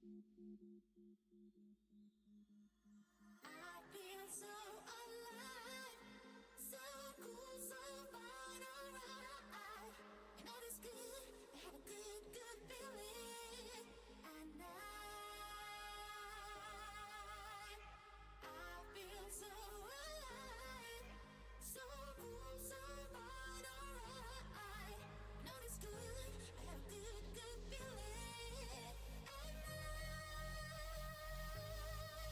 I feel so alive, so cool, so fine, alright. You know it's good, I have a good, good feeling. And I feel so alive, so cool, so fine, alright. You know it's good, I have a good, good feeling. And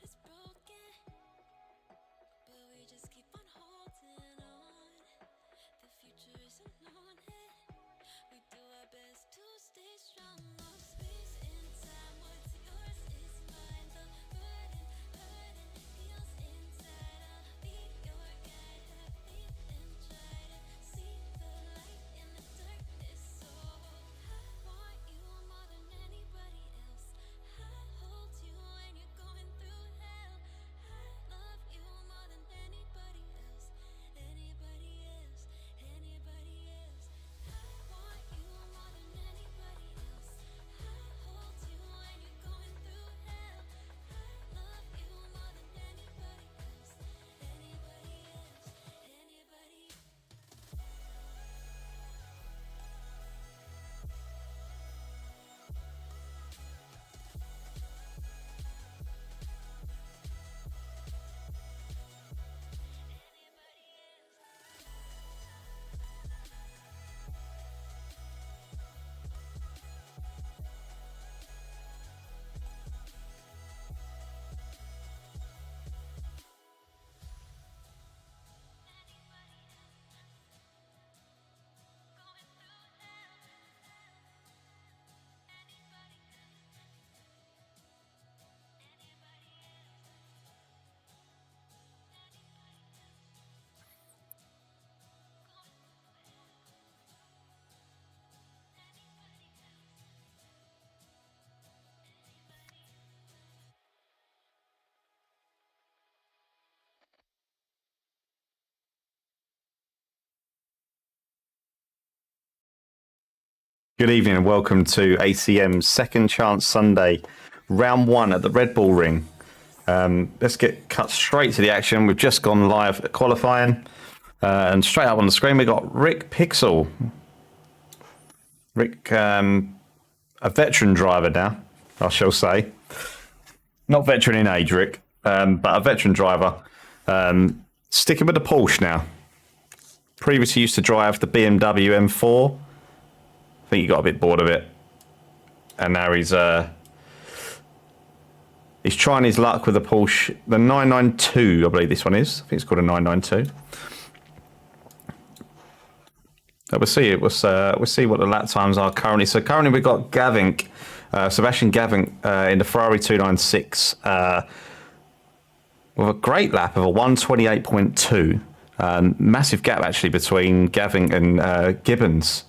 is broken, but we just keep on holding on. The future isn't known yet. We do our best to stay strong. No space in time. What's yours is mine. The burden feels inside. I'll be your guide. Have faith and try to see the light in the darkness. So I want you more than anybody else. I hold you when you're going through hell. I love you more than anybody else. Anybody else. Anybody else. I want you more than anybody else. I hold you when you're going through hell. I love you more than anybody else. Anybody else. Anybody. Good evening and welcome to ACM's Second Chance Sunday, round one at the Red Bull Ring. Let's get cut straight to the action. We've just gone live at qualifying, and straight up on the screen we got Rick Pixel. Rick, a veteran driver now, I shall say. Not veteran in age, Rick, but a veteran driver. Sticking with the Porsche now. Previously used to drive the BMW M4. I think he got a bit bored of it, and now he's trying his luck with the Porsche, the 992, I believe this one is. I think it's called a 992. We'll see. We'll see what the lap times are currently. So currently we've got Gavink, Sebastian Gavink in the Ferrari 296 with a great lap of a 128.2. Massive gap actually between Gavink and Gibbons.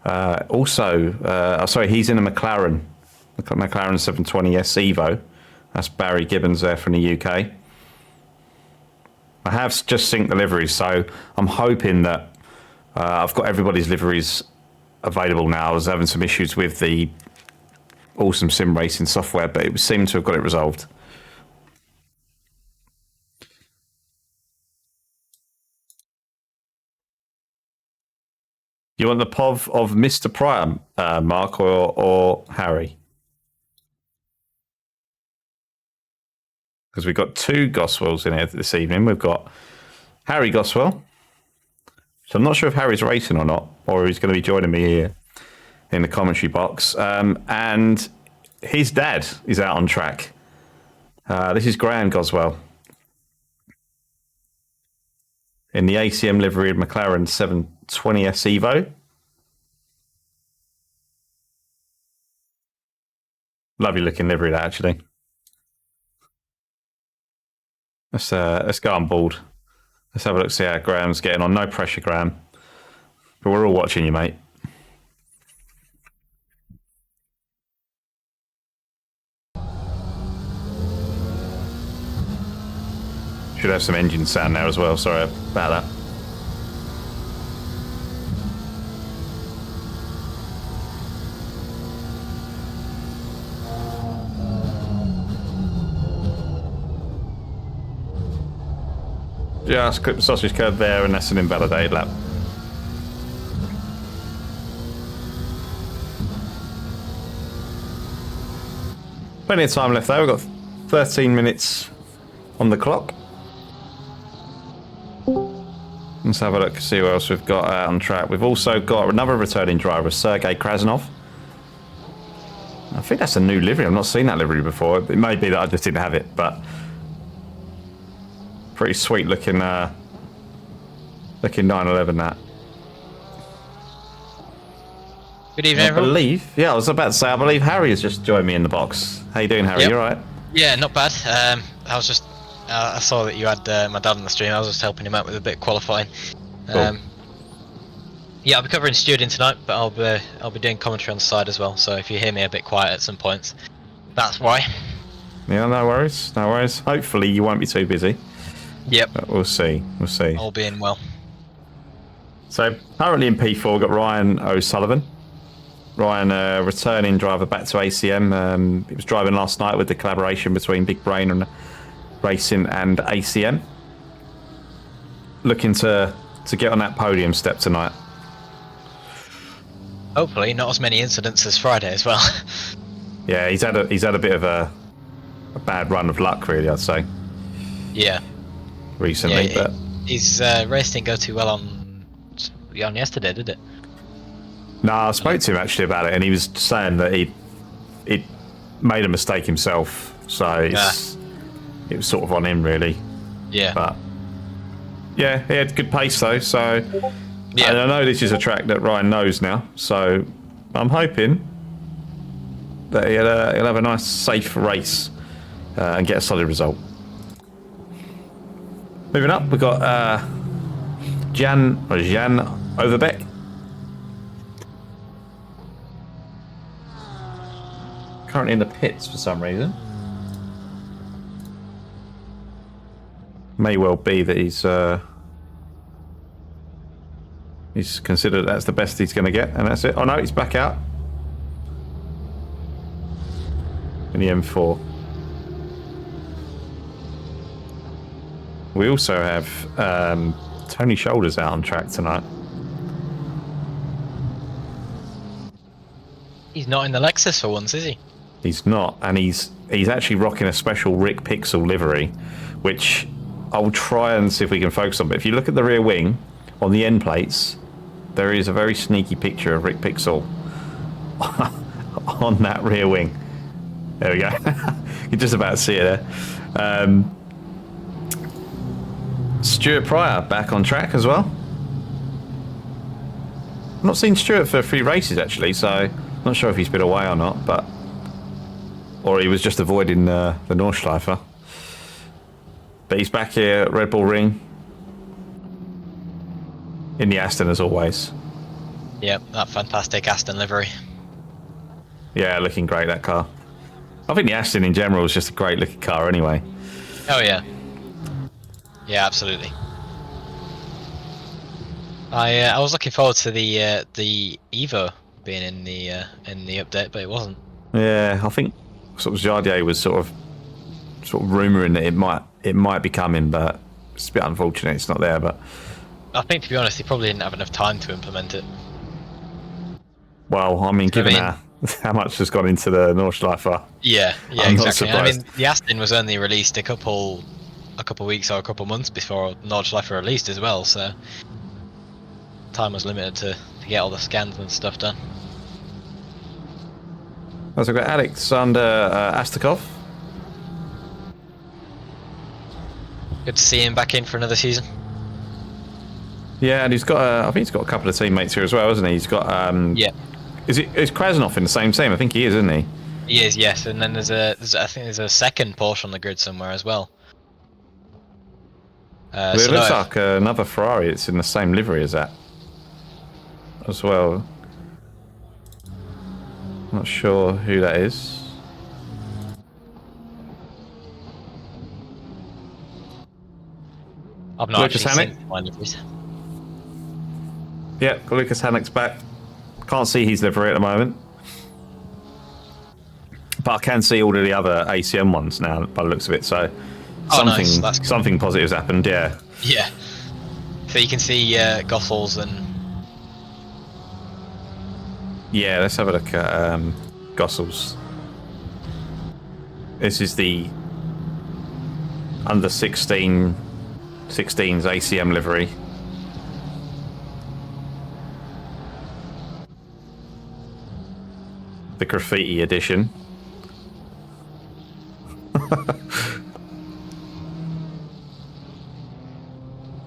He's in a McLaren 720S Evo. That's Barry Gibbons there from the UK. I have just synced the liveries, so I'm hoping that I've got everybody's liveries available now. I was having some issues with the awesome sim racing software, but it seemed to have got it resolved. You want the POV of Mr. Pryor, Mark, or Harry? Because we've got two Goswells in here this evening. We've got Harry Goswell. So I'm not sure if Harry's racing or not, or he's going to be joining me here in the commentary box. And his dad is out on track. This is Graham Goswell in the ACM livery of McLaren 720S Evo. Lovely looking livery, that actually. Let's go on board. Let's have a look, see how Graham's getting on. No pressure, Graham. But we're all watching you, mate. Should have some engine sound there as well. Sorry about that. Just clip the sausage curve there, and that's an invalidated lap. Plenty of time left though. We've got 13 minutes on the clock. Let's have a look, see what else we've got out on track. We've also got another returning driver, Sergei Krasnov. I think that's a new livery. I've not seen that livery before. It may be that I just didn't have it, but pretty sweet looking 911 that. Good evening, I everyone. I was about to say, I believe Harry has just joined me in the box. How you doing, Harry? Yep. You alright? Yeah, not bad. I was just, I saw that you had my dad on the stream. I was just helping him out with a bit of qualifying. Cool. Yeah, I'll be covering stewarding tonight, but I'll be doing commentary on the side as well. So if you hear me a bit quiet at some points, that's why. Yeah, no worries, no worries. Hopefully you won't be too busy. Yep. But we'll see, we'll see. All being well. So currently in P4, we've got Ryan O'Sullivan. Ryan, returning driver back to ACM. He was driving last night with the collaboration between Big Brain and Racing and ACM. Looking to get on that podium step tonight. Hopefully, not as many incidents as Friday as well. Yeah, he's had a bit of a bad run of luck, really, I'd say. Yeah. Recently, yeah, but his race didn't go too well on yesterday, did it? no, I spoke to him actually about it, and he was saying that he'd made a mistake himself, so it was sort of on him, really. Yeah. But yeah, he had good pace though, so Yeah. and I know this is a track that Ryan knows now, so I'm hoping that he'll have a nice, safe race and get a solid result. Moving up, we've got Jan Overbeck. Currently in the pits for some reason. May well be that he's considered that's the best he's going to get, and that's it. Oh no, he's back out in the M4. We also have Tony Shoulders out on track tonight. He's not in the Lexus for once, is he? He's not, and he's actually rocking a special Rick Pixel livery, which I'll try and see if we can focus on. But if you look at the rear wing, on the end plates, there is a very sneaky picture of Rick Pixel on that rear wing. There we go. You're just about to see it there. Stuart Pryor back on track as well. I've not seen Stuart for a few races actually, so I'm not sure if he's been away or not, or he was just avoiding the Nordschleifer. But he's back here at Red Bull Ring in the Aston as always. Yep, that fantastic Aston livery. Yeah, looking great, that car. I think the Aston in general is just a great looking car anyway. Oh yeah. Yeah, absolutely. I was looking forward to the Evo being in the update, but it wasn't. Yeah, I think sort of Jardier was sort of rumouring that it might be coming, but it's a bit unfortunate it's not there. But I think, to be honest, he probably didn't have enough time to implement it. well, I mean, given how much has gone into the Nordschleifer. Yeah, I'm not exactly. I surprised. mean, the Aston was only released a couple weeks or a couple months before Nordschleifer released as well, so time was limited to get all the scans and stuff done. So we've got Alexander Astakov. Good to see him back in for another season. Yeah, and he's got I think he's got a couple of teammates here as well, hasn't he? He's got Yeah, is Krasnov in the same team? I think he is, isn't he? he is. Yes, and then I think there's a second Porsche on the grid somewhere as well. It So looks no, like another Ferrari. It's in the same livery as that as well. Not sure who that is. I've not Lucas actually Hannick? seen my liveries. Yeah, Lucas Hannick's back. Can't see his livery at the moment, but I can see all of the other ACM ones now by the looks of it. So Oh, nice. That's good. something positive's happened. Yeah. Yeah. So you can see Gossels and Yeah, let's have a look at Gossels. This is the under 16's ACM livery. the graffiti edition.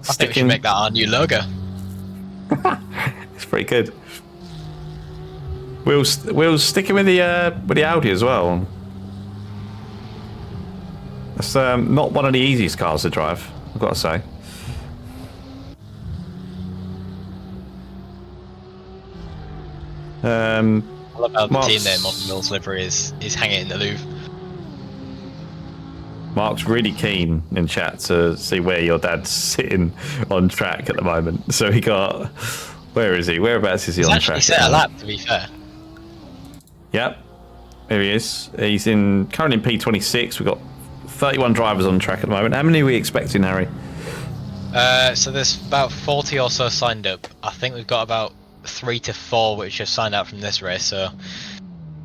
I think we should make that our new logo. It's pretty good. We'll sticking with the Audi as well. It's not one of the easiest cars to drive, I've got to say. I love how the team name on Mill's livery is hanging in the Louvre. Mark's really keen in chat to see where your dad's sitting on track at the moment. So he got... Where is he? Whereabouts is he on track? He's actually set a lap, to be fair. Yep. Here he is. He's currently in P26. We've got 31 drivers on track at the moment. How many are we expecting, Harry? So there's about 40 or so signed up. I think we've got about 3 to 4 which have signed out from this race, so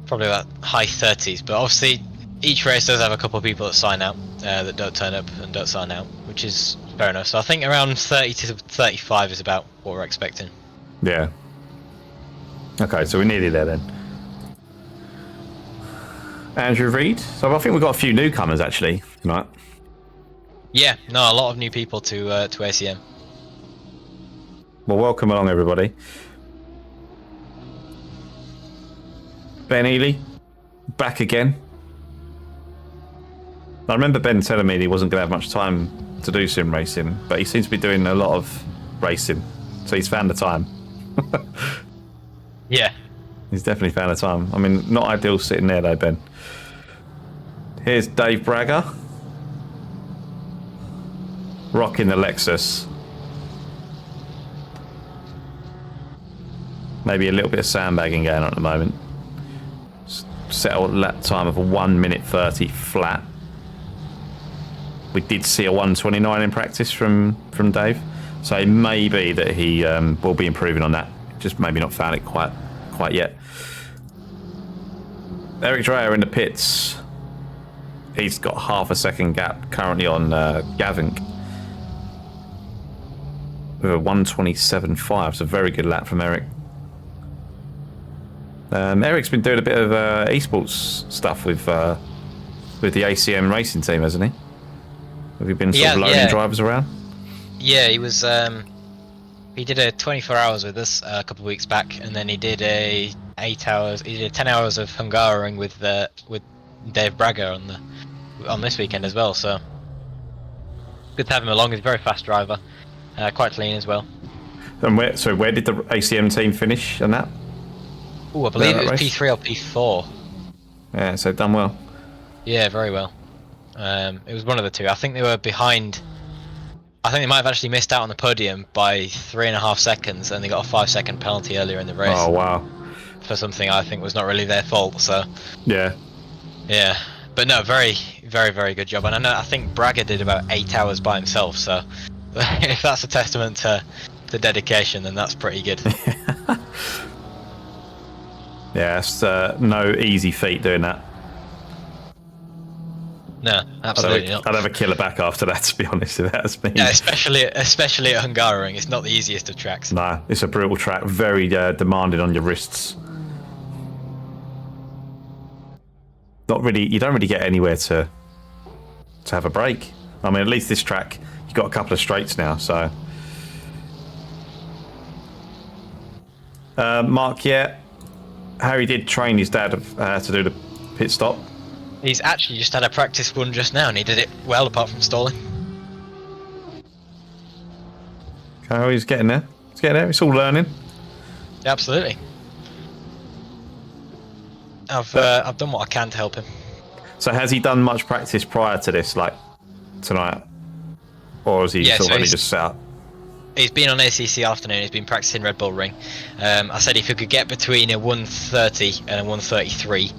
probably about high 30s. But obviously each race does have a couple of people that sign out, that don't turn up and don't sign out, which is fair enough. So I think around 30 to 35 is about what we're expecting. Yeah. Okay, so we're nearly there then. Andrew Reid. So I think we've got a few newcomers actually tonight. Yeah, no, a lot of new people to ACM. Well, welcome along everybody. Ben Ely, back again. I remember Ben telling me he wasn't going to have much time to do sim racing, but he seems to be doing a lot of racing, so he's found the time. Yeah. He's definitely found the time. I mean, not ideal sitting there though, Ben. Here's Dave Bragger. Rocking the Lexus. Maybe a little bit of sandbagging going on at the moment. Set a lap time of a 1 minute 30 flat. We did see a 1:29 in practice from Dave, so it may be that he will be improving on that. Just maybe not found it quite yet. Eric Dreyer in the pits. He's got half a second gap currently on Gavink with a 1:27.5. It's a very good lap from Eric. Eric's been doing a bit of esports stuff with the ACM racing team, hasn't he? Have you been sort of loading drivers around? Yeah, he was. He did a 24 hours with us a couple of weeks back, and then he did a 8 hours. He did 10 hours of Hungaroring with Dave Bragger on this weekend as well. So good to have him along. He's a very fast driver, quite clean as well. And where did the ACM team finish on that? Oh, I believe it was P3 or P4. Yeah, so done well. Yeah, very well. It was one of the two. I think they were behind. I think they might have actually missed out on the podium by 3.5 seconds, and they got a 5-second penalty earlier in the race. Oh wow! For something I think was not really their fault. So. Yeah. Yeah, but no, very, very, very good job. And I think Bragger did about 8 hours by himself. So, if that's a testament to dedication, then that's pretty good. Yeah, it's no easy feat doing that. No, absolutely not. I'd have a killer back after that, to be honest. If that's me. Yeah, especially at Hungaroring, it's not the easiest of tracks. No, it's a brutal track, very demanding on your wrists. Not really. You don't really get anywhere to have a break. I mean, at least this track, you've got a couple of straights now. So, Mark, yeah, Harry did train his dad to do the pit stop. He's actually just had a practice one just now, and he did it well, apart from stalling. Oh, he's getting there. He's getting there. It's all learning. Yeah, absolutely. I've done what I can to help him. So has he done much practice prior to this, like tonight, or has he sort of only just set up? He's been on ACC afternoon. He's been practicing Red Bull Ring. I said if he could get between a 1:30 and a 1:33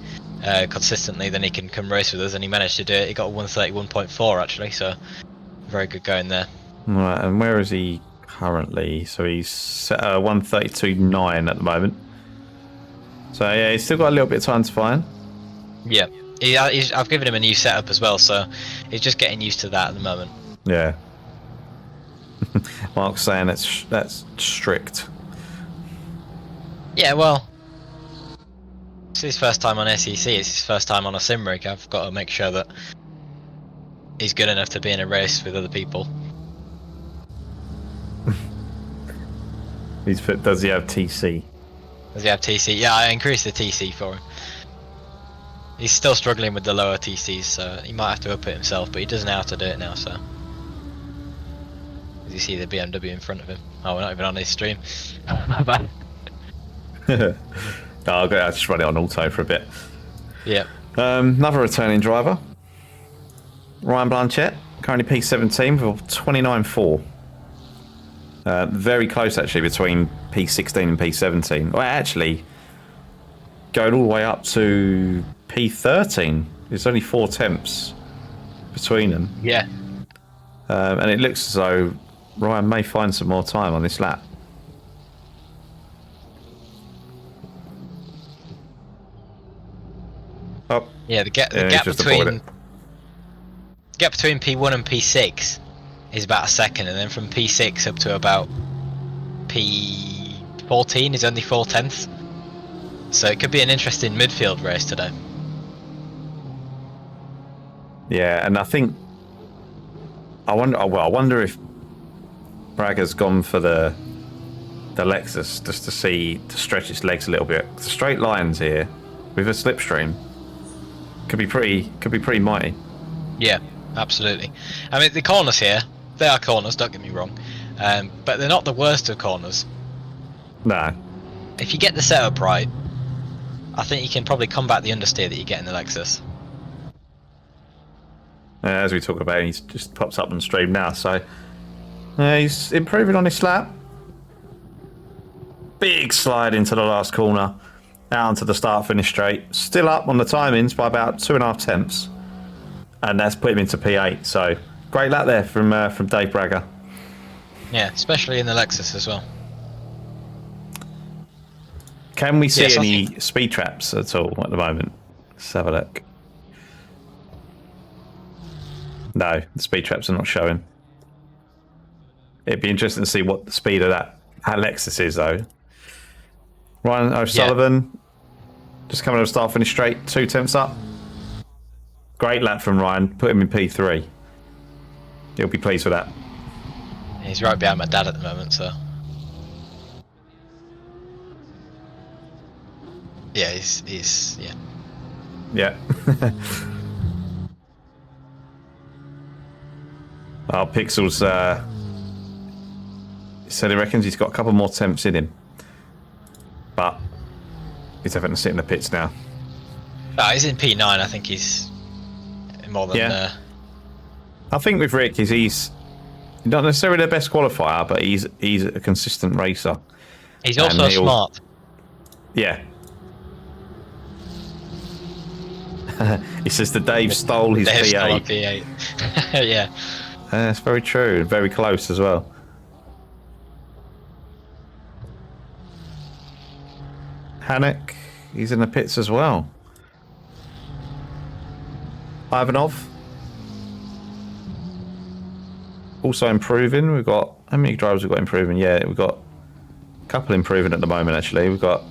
consistently, then he can come race with us, and he managed to do it. He got a 1:31.4 actually, so very good going there. Right, and where is he currently? So he's set 1:32.9 at the moment. So yeah, he's still got a little bit of time to find. Yeah, I've given him a new setup as well, so he's just getting used to that at the moment. Yeah. Mark's saying that's strict. Yeah, well, It's his first time on ACC. It's his first time on a sim rig. I've got to make sure that he's good enough to be in a race with other people. Does he have TC? Does he have TC? Yeah, I increased the TC for him. He's still struggling with the lower TCs, so he might have to up it himself, but he does know how to do it now, so. As you see the BMW in front of him. Oh, we're not even on his stream. My bad. I'll just run it on auto for a bit. Yeah. Another returning driver. Ryan Blanchett, currently P17 for 29.4. Very close actually between P16 and P17. Well, actually, going all the way up to P13. There's only 4 temps between them. Yeah. And it looks as though Ryan may find some more time on this lap. Oh. Yeah, the gap between P1 and P6 is about a second, and then from P6 up to about P14 is only 4/10. So it could be an interesting midfield race today. Yeah, and I wonder if Bragger's gone for the Lexus just to stretch its legs a little bit. The straight lines here with a slipstream could be pretty mighty. Yeah, absolutely. I mean, the corners here, they are corners, don't get me wrong, but they're not the worst of corners. No. If you get the setup right, I think you can probably combat the understeer that you get in the Lexus. As we talk about, he just pops up on stream now, so he's improving on his lap. Big slide into the last corner, out onto the start-finish straight. Still up on the timings by about 2.5 tenths, and that's put him into P8. So great lap there from Dave Bragger. Yeah, especially in the Lexus as well. Can we see any speed traps at all at the moment? Let's have a look. No, the speed traps are not showing. It'd be interesting to see what the speed of that Lexus is, though. Ryan O'Sullivan, just coming over start finish straight, 2 tenths up. Great lap from Ryan, put him in P3. He'll be pleased with that. He's right behind my dad at the moment, so. Yeah, he's yeah. Yeah. Pixels said he reckons he's got a couple more temps in him, but he's having to sit in the pits now. Oh, he's in P9. I think he's more than. Yeah. I think with Rick, he's not necessarily the best qualifier, but he's a consistent racer. He's also smart. Yeah. He says that Dave stole his P8. Stole P8. Yeah. That's very true. Very close as well. Hanek, he's in the pits as well. Ivanov, also improving. We've got, how many drivers we've got improving? Yeah, we've got a couple improving at the moment, actually. We've got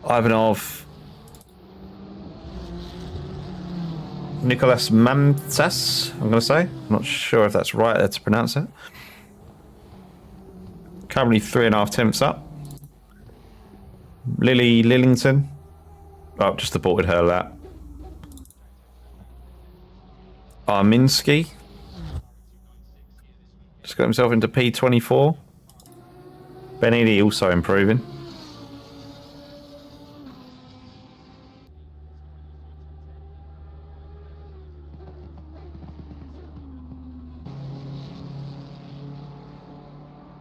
Ivanov, Nicolas Mamtas, I'm going to say. I'm not sure if that's right to pronounce it. Currently 3.5 tenths up. Lily Lillington. Oh, just aborted her lap. Arminsky. Just got himself into P24. Benidi also improving.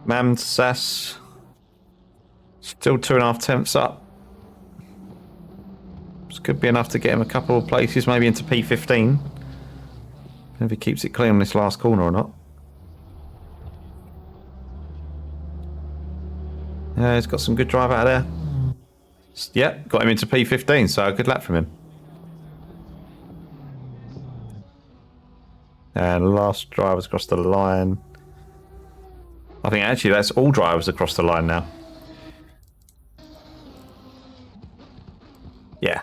Mamsas still 2.5 tenths up. This could be enough to get him a couple of places, maybe into P15. If he keeps it clean on this last corner or not. Yeah, he's got some good drive out of there. Yeah, got him into P15, so a good lap from him. And last drivers across the line. I think actually that's all drivers across the line now. Yeah.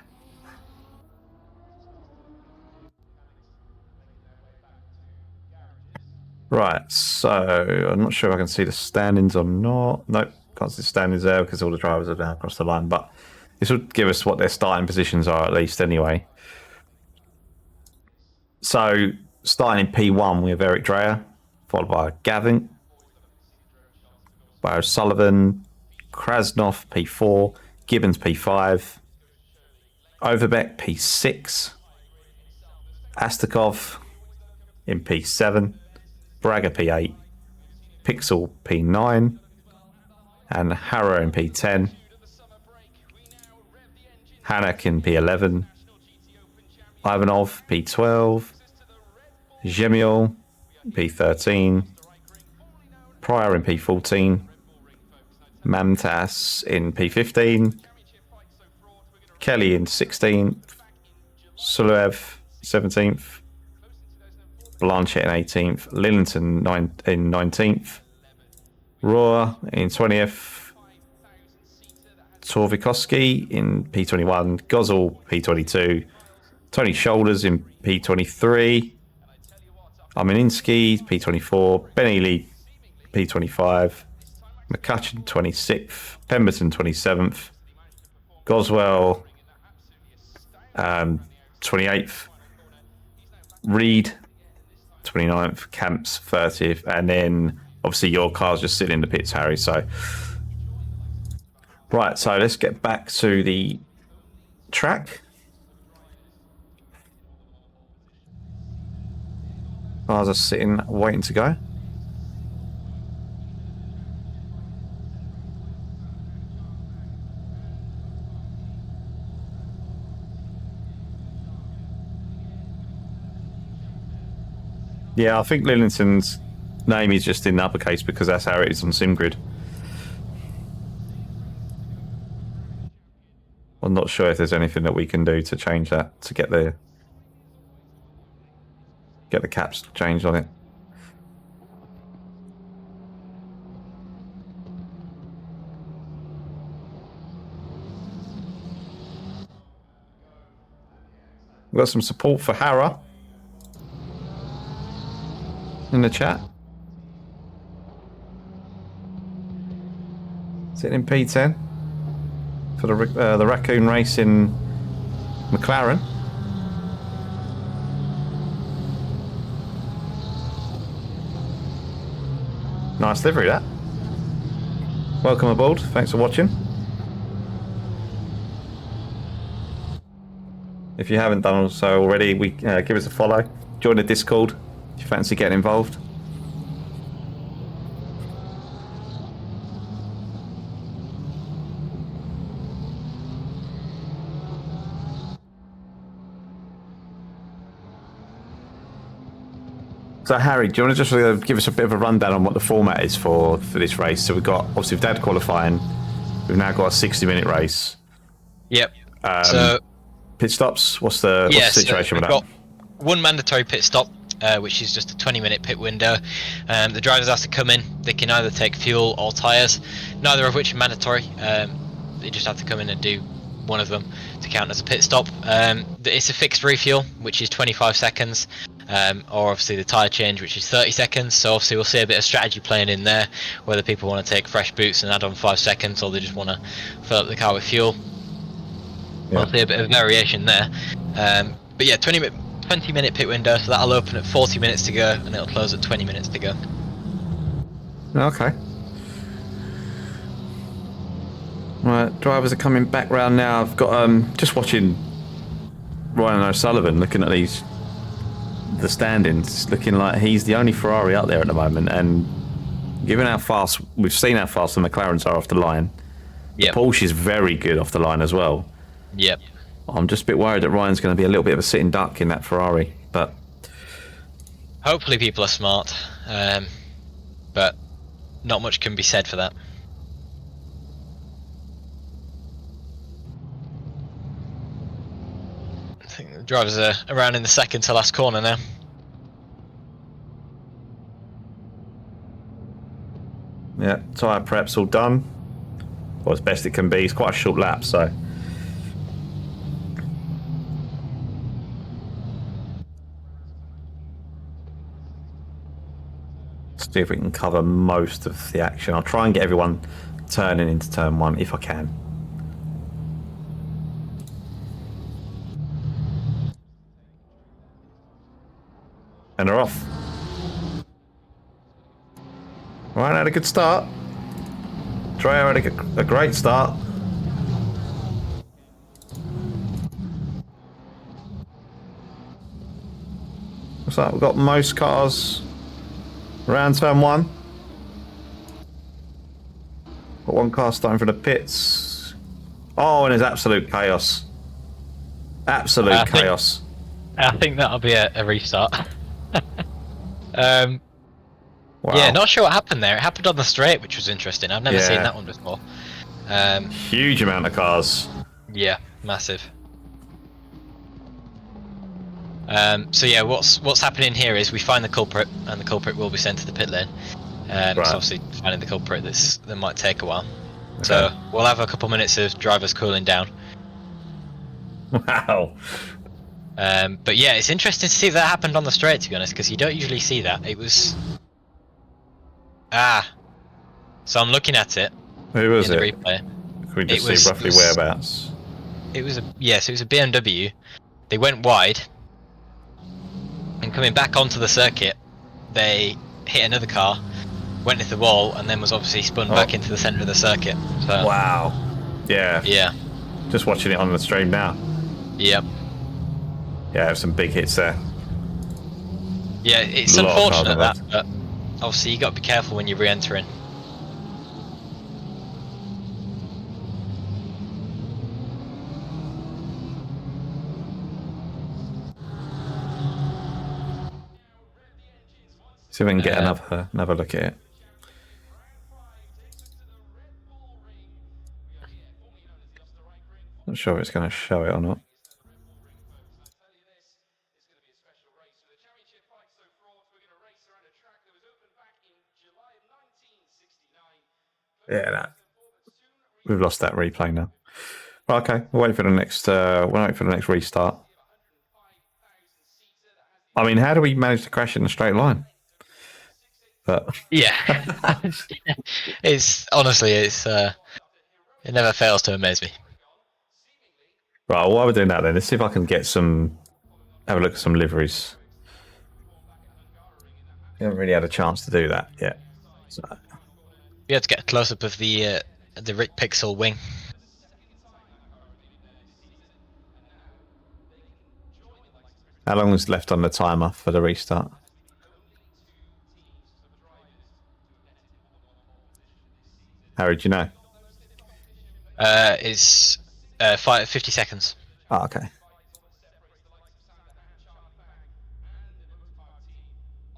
Right, so I'm not sure if I can see the standings or not. Nope, can't see the standings there because all the drivers are down across the line. But this would give us what their starting positions are at least anyway. So starting in P1, we have Eric Dreyer, followed by Gavin, by O'Sullivan, Krasnov P4, Gibbons P5, Overbeck P6, Astakov in P7, Braga P8, Pixel P9, and Harrow in P10, Hanak in P11, Ivanov P12, Gemiel P13, Pryor in P14, Mamtas in P15, Kelly in 16th, Suluev 17th, Blanchett in 18th, Lillington in 19th, Rohr in 20th, Torvikoski in P21, Gozel P22, Tony Shoulders in P23, Armininsky P24, Ben Ely P25, McCutcheon 26th, Pemberton 27th, Goswell 28th, Reed 29th, Camps 30th, and then obviously your car's just sitting in the pits, Harry. So, right, so let's get back to the track. Cars are sitting, waiting to go. Yeah, I think Lillington's name is just in uppercase because that's how it is on SimGrid. I'm not sure if there's anything that we can do to change that to get the caps changed on it. We've got some support for Hara in the chat. Sitting in P10 for the Raccoon race in McLaren. Nice livery, that. Welcome aboard. Thanks for watching. If you haven't done so already, give us a follow. Join the Discord if you fancy getting involved. So Harry, do you want to just give us a bit of a rundown on what the format is for this race? So we've got, obviously with Dad qualifying, we've now got a 60-minute race. Yep. So pit stops, what's the situation with that? We've got one mandatory pit stop, which is just a 20-minute pit window. The drivers have to come in. They can either take fuel or tyres, neither of which are mandatory. They just have to come in and do one of them to count as a pit stop. It's a fixed refuel, which is 25 seconds. Or obviously the tyre change, which is 30 seconds. So obviously we'll see a bit of strategy playing in there, whether people want to take fresh boots and add on 5 seconds, or they just want to fill up the car with fuel. Yeah. We'll see a bit of variation there. But yeah, 20-minute pit window, so that'll open at 40 minutes to go, and it'll close at 20 minutes to go. Okay. Right, drivers are coming back round now. I've got just watching Ryan O'Sullivan looking at the standings, looking like he's the only Ferrari out there at the moment, and given how fast we've seen how fast the McLarens are off the line, the Porsche is very good off the line as well. Yep. I'm just a bit worried that Ryan's going to be a little bit of a sitting duck in that Ferrari, but hopefully people are smart, but not much can be said for that. I think the drivers are around in the second to last corner now. Yeah, tyre prep's all done. Well, as best it can be. It's quite a short lap, so See if we can cover most of the action. I'll try and get everyone turning into turn 1 if I can. And they're off. Right, had a good start. Trejo had a great start. What's that? We've got most cars around turn 1. Got one car starting from the pits. Oh, and there's absolute chaos. Absolute chaos. I think that'll be a restart. Wow. Yeah, not sure what happened there. It happened on the straight, which was interesting. I've never seen that one before. Huge amount of cars. Yeah, massive. So yeah, what's happening here is we find the culprit, and the culprit will be sent to the pit lane. Right. So obviously finding the culprit that might take a while. Okay. So we'll have a couple minutes of drivers cooling down. Wow. But yeah, it's interesting to see if that happened on the straight, to be honest, because you don't usually see that. It was so I'm looking at it. Who was in it? the replay. Can we just see roughly whereabouts? It was a BMW. They went wide, and coming back onto the circuit, they hit another car, went into the wall, and then was obviously spun back into the centre of the circuit. So, wow. Yeah. Yeah. Just watching it on the stream now. Yep. Yeah, some big hits there. Yeah, it's A lot of unfortunate cars that, but obviously you got to be careful when you're re-entering. See if we can get another look at it. Not sure if it's going to show it or not. Yeah, we've lost that replay now. Well, okay, we'll wait for the next. We'll wait for the next restart. I mean, how do we manage to crash in a straight line? But yeah, it's honestly, it never fails to amaze me. Right, while we're doing that, then let's see if I can get have a look at some liveries. We haven't really had a chance to do that yet. So. We had to get a close up of the Rick Pixel wing. How long is left on the timer for the restart? Harry, do you know? It's 50 seconds. Oh, okay.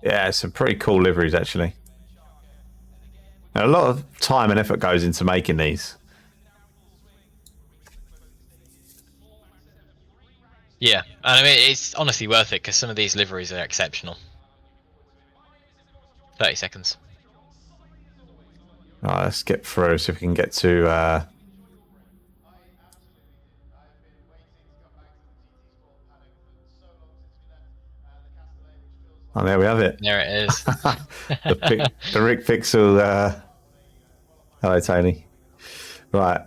Yeah, some pretty cool liveries, actually. And a lot of time and effort goes into making these. Yeah, and I mean, it's honestly worth it because some of these liveries are exceptional. 30 seconds. All right, let's skip through so we can get to... Oh, there we have it. There it is. the Rick Pixel. Hello, Tony. Right.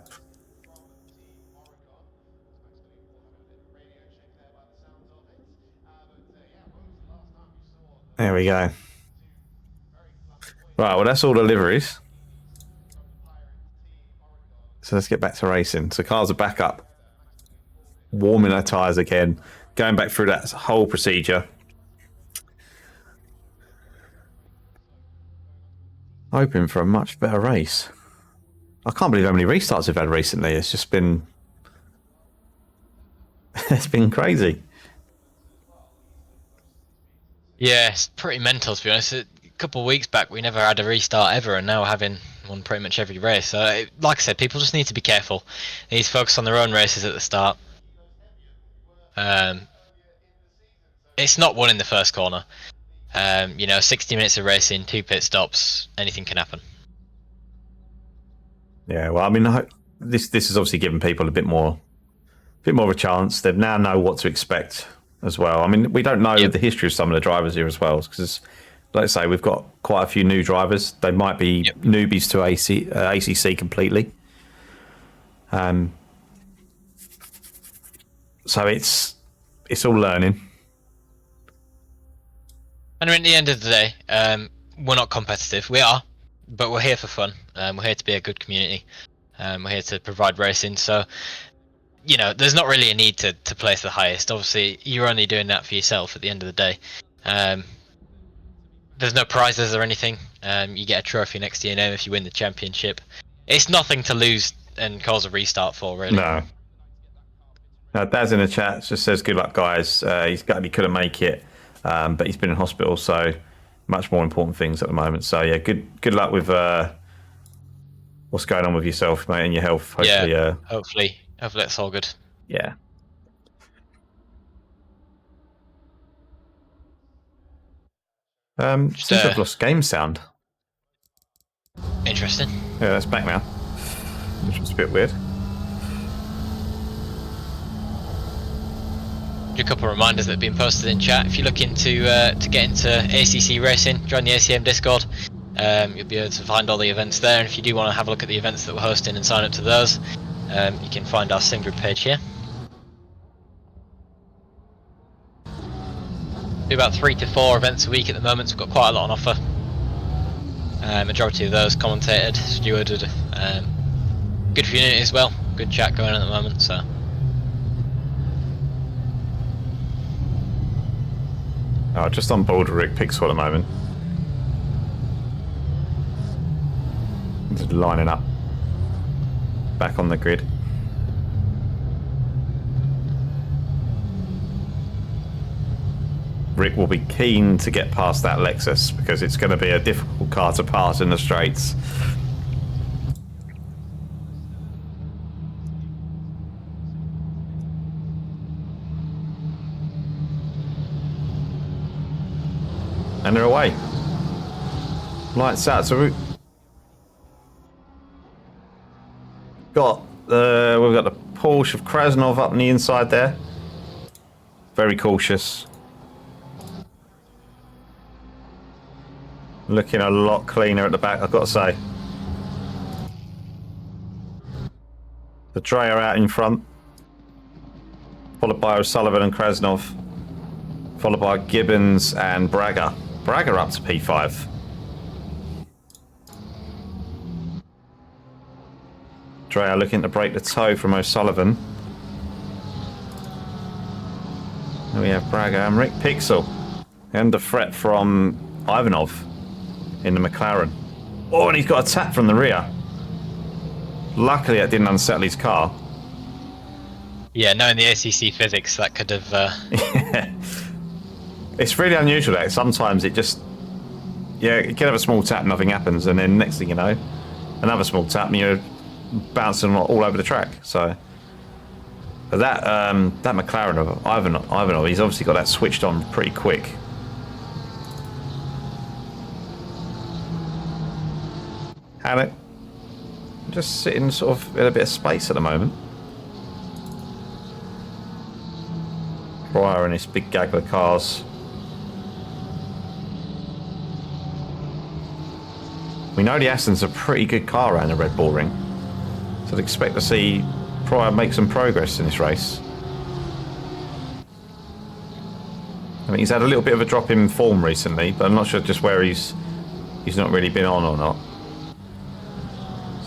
There we go. Right, well, that's all the liveries. So let's get back to racing. So cars are back up. Warming their tyres again. Going back through that whole procedure. Hoping for a much better race. I can't believe how many restarts we've had recently. It's just been... it's been crazy. Yeah, it's pretty mental, to be honest. A couple of weeks back, we never had a restart ever, and now we're having one pretty much every race. So, like I said, people just need to be careful. They need to focus on their own races at the start. It's not won in the first corner. 60 minutes of racing, 2 pit stops, anything can happen. Yeah, well, I mean, this is obviously giving people a bit more of a chance. They now know what to expect as well. I mean, we don't know the history of some of the drivers here as well, because like I say, we've got quite a few new drivers. They might be newbies to ACC completely. So it's all learning. And at the end of the day, we're not competitive. We are, but we're here for fun. We're here to be a good community. We're here to provide racing. So, you know, there's not really a need to place the highest. Obviously, you're only doing that for yourself at the end of the day. There's no prizes or anything. You get a trophy next to your name if you win the championship. It's nothing to lose and cause a restart for, really. No. Now, Daz in the chat just says, good luck, guys. He couldn't make it, but he's been in hospital, so much more important things at the moment. So, yeah, good luck with what's going on with yourself, mate, and your health. Hopefully, hopefully it's all good. Yeah. Seems to have lost game sound. Interesting. Yeah, that's back now, which was a bit weird. A couple of reminders that have been posted in chat. If you're looking to get into ACC racing, join the ACM Discord. You'll be able to find all the events there, and if you do want to have a look at the events that we're hosting and sign up to those, you can find our sim group page here. Do about 3 to 4 events a week at the moment, so we've got quite a lot on offer. Majority of those commentated, stewarded. Good community as well. Good chat going on at the moment. So. Oh, just on board Rick Pixel at the moment. Just lining up. Back on the grid. Rick will be keen to get past that Lexus because it's going to be a difficult car to pass in the straights. And they're away. Lights out. So we've got the Porsche of Krasnov up on the inside there. Very cautious. Looking a lot cleaner at the back, I've got to say. The Dreyer out in front, followed by O'Sullivan and Krasnov, followed by Gibbons and Braga. Braga up to P5. Dreyer looking to break the toe from O'Sullivan. And we have Braga and Rick Pixel. And the threat from Ivanov in the McLaren. Oh, and he's got a tap from the rear. Luckily, that didn't unsettle his car. Yeah, knowing the ACC physics, that could have... Yeah. It's really unusual that sometimes it just... Yeah, you can have a small tap, nothing happens, and then next thing you know, another small tap and you're bouncing all over the track. So... But that McLaren of Ivanov, he's obviously got that switched on pretty quick. Hannah, just sitting sort of in a bit of space at the moment. Pryor and his big gaggle of cars. We know the Aston's a pretty good car around the Red Bull Ring, so I'd expect to see Pryor make some progress in this race. I mean, he's had a little bit of a drop in form recently, but I'm not sure just where he's not really been on or not.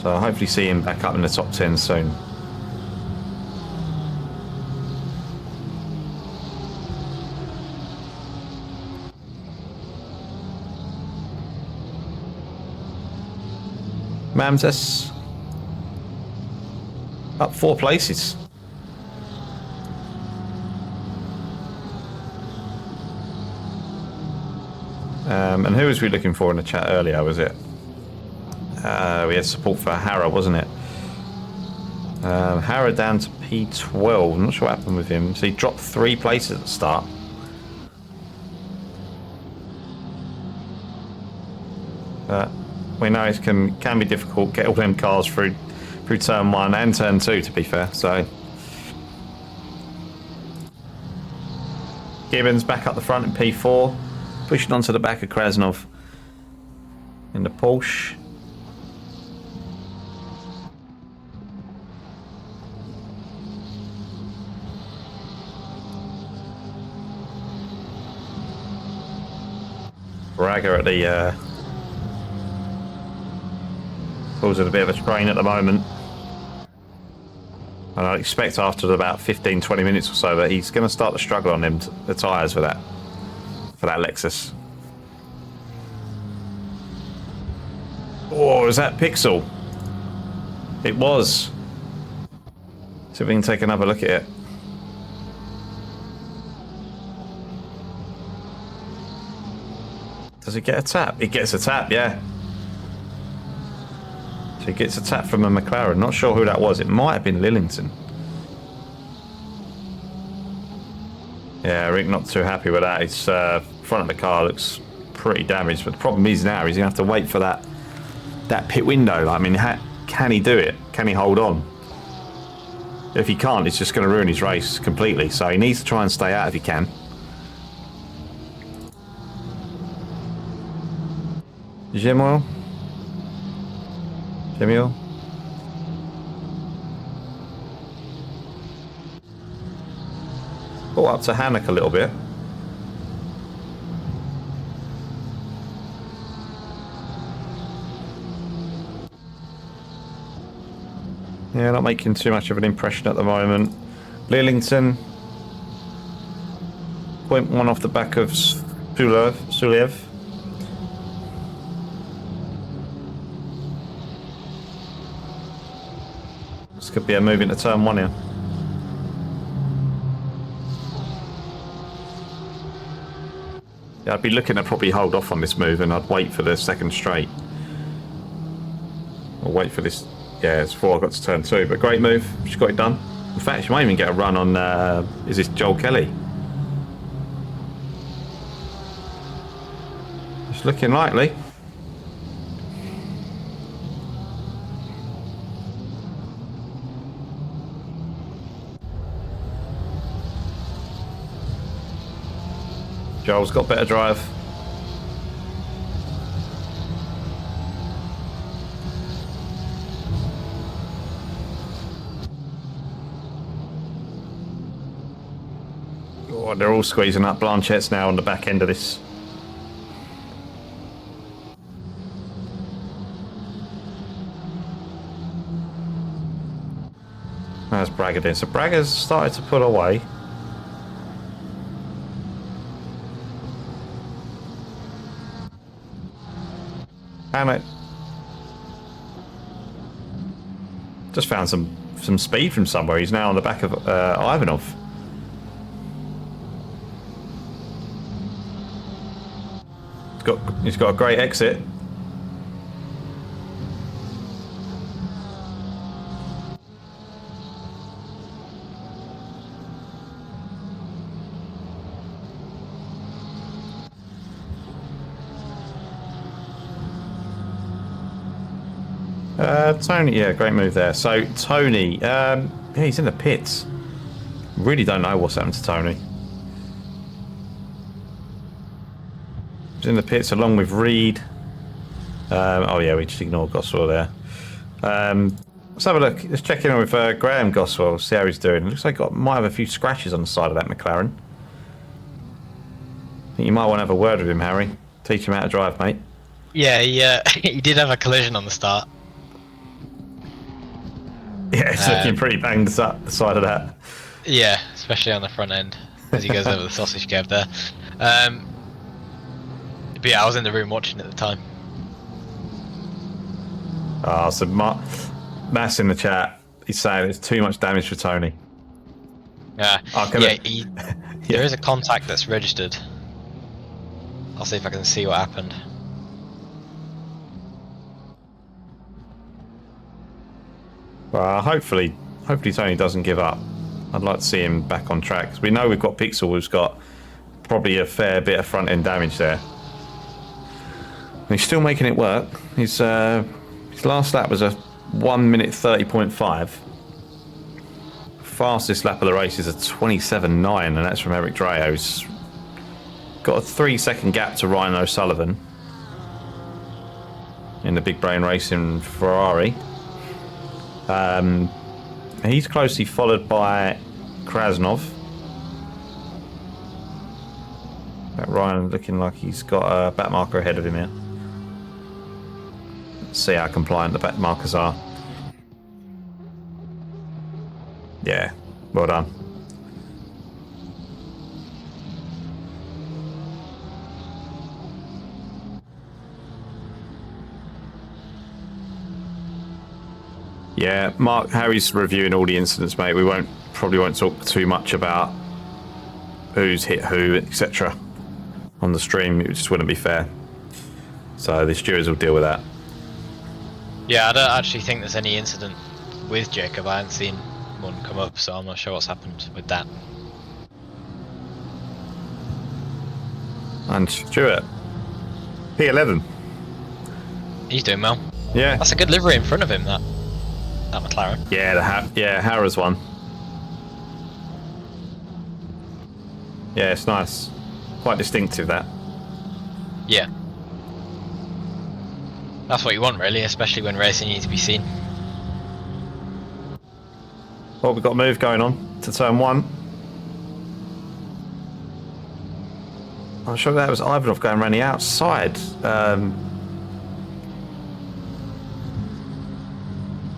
So I'll hopefully see him back up in the top 10 soon. Mamses up 4 places. And who was we looking for in the chat earlier, was it? We had support for Harrow, wasn't it? Harrow down to P12. I'm not sure what happened with him. So he dropped 3 places at the start. We know it can be difficult, get all them cars through turn 1 and turn 2, to be fair. So Gibbons back up the front in P4. pushing onto the back of Krasnov in the Porsche. Braga at the pulls at a bit of a strain at the moment. And I expect after about 15-20 minutes or so that he's going to start to struggle on the tyres for that Lexus. Oh, is that Pixel? It was. See if we can take another look at it. Does it get a tap? It gets a tap, yeah. So he gets a tap from a McLaren. Not sure who that was. It might have been Lillington. Yeah, Rick not too happy with that. His front of the car looks pretty damaged. But the problem is now he's going to have to wait for that pit window. I mean, can he do it? Can he hold on? If he can't, it's just going to ruin his race completely. So he needs to try and stay out if he can. Gemio? Pull up to Hannock a little bit. Yeah, not making too much of an impression at the moment. Lillington. 0.1 off the back of Suliev. This could be a move into turn 1 here. Yeah, I'd be looking to probably hold off on this move and I'd wait for the second straight. Or wait for this. Yeah, it's 4 I got to turn 2, but great move. She's got it done. In fact, she might even get a run on, is this Joel Kelly? It's looking likely. Joel's got better drive. Oh, they're all squeezing up. Blanchette's now on the back end of this. That's Braga doing. So Braga's started to pull away. And it just found some speed from somewhere. He's now on the back of Ivanov. He's got a great exit. Tony, yeah, great move there. So Tony, yeah, he's in the pits. Really don't know what's happened to Tony. He's in the pits along with Reed. Oh yeah, we just ignored Goswell there. Let's have a look. Let's check in with Graham Goswell, see how he's doing. It looks like might have a few scratches on the side of that McLaren. I think you might want to have a word with him, Harry. Teach him how to drive, mate. Yeah, he did have a collision on the start. Yeah, it's looking pretty banged up, the side of that. Yeah, especially on the front end, as he goes over the sausage curve there. But yeah, I was in the room watching at the time. Oh, so Mass in the chat, he's saying there's too much damage for Tony. Yeah, Yeah. There is a contact that's registered. I'll see if I can see what happened. Well, hopefully Tony doesn't give up. I'd like to see him back on track. 'Cause we know we've got Pixel who's got probably a fair bit of front end damage there. And he's still making it work. His last lap was a 1 minute 30.5. Fastest lap of the race is a 27.9, and that's from Eric Dreo. got a 3-second gap to Ryan O'Sullivan in the Big Brain Racing Ferrari. He's closely followed by Krasnov. Ryan looking like he's got a back marker ahead of him here. Let's see how compliant the back markers are. Yeah, well done. Yeah, Mark Harry's reviewing all the incidents, mate. We probably won't talk too much about who's hit who, etc. on the stream. It just wouldn't be fair. So the stewards will deal with that. Yeah, I don't actually think there's any incident with Jacob. I haven't seen one come up, so I'm not sure what's happened with that. And Stuart, P11. He's doing well. Yeah, That's a good livery in front of him, that McLaren. yeah, Harrah's one. Yeah, it's nice. Quite distinctive, that. Yeah. That's what you want, really, especially when racing needs to be seen. Well, we've got a move going on to turn 1. I'm sure that was Ivanov going around the outside.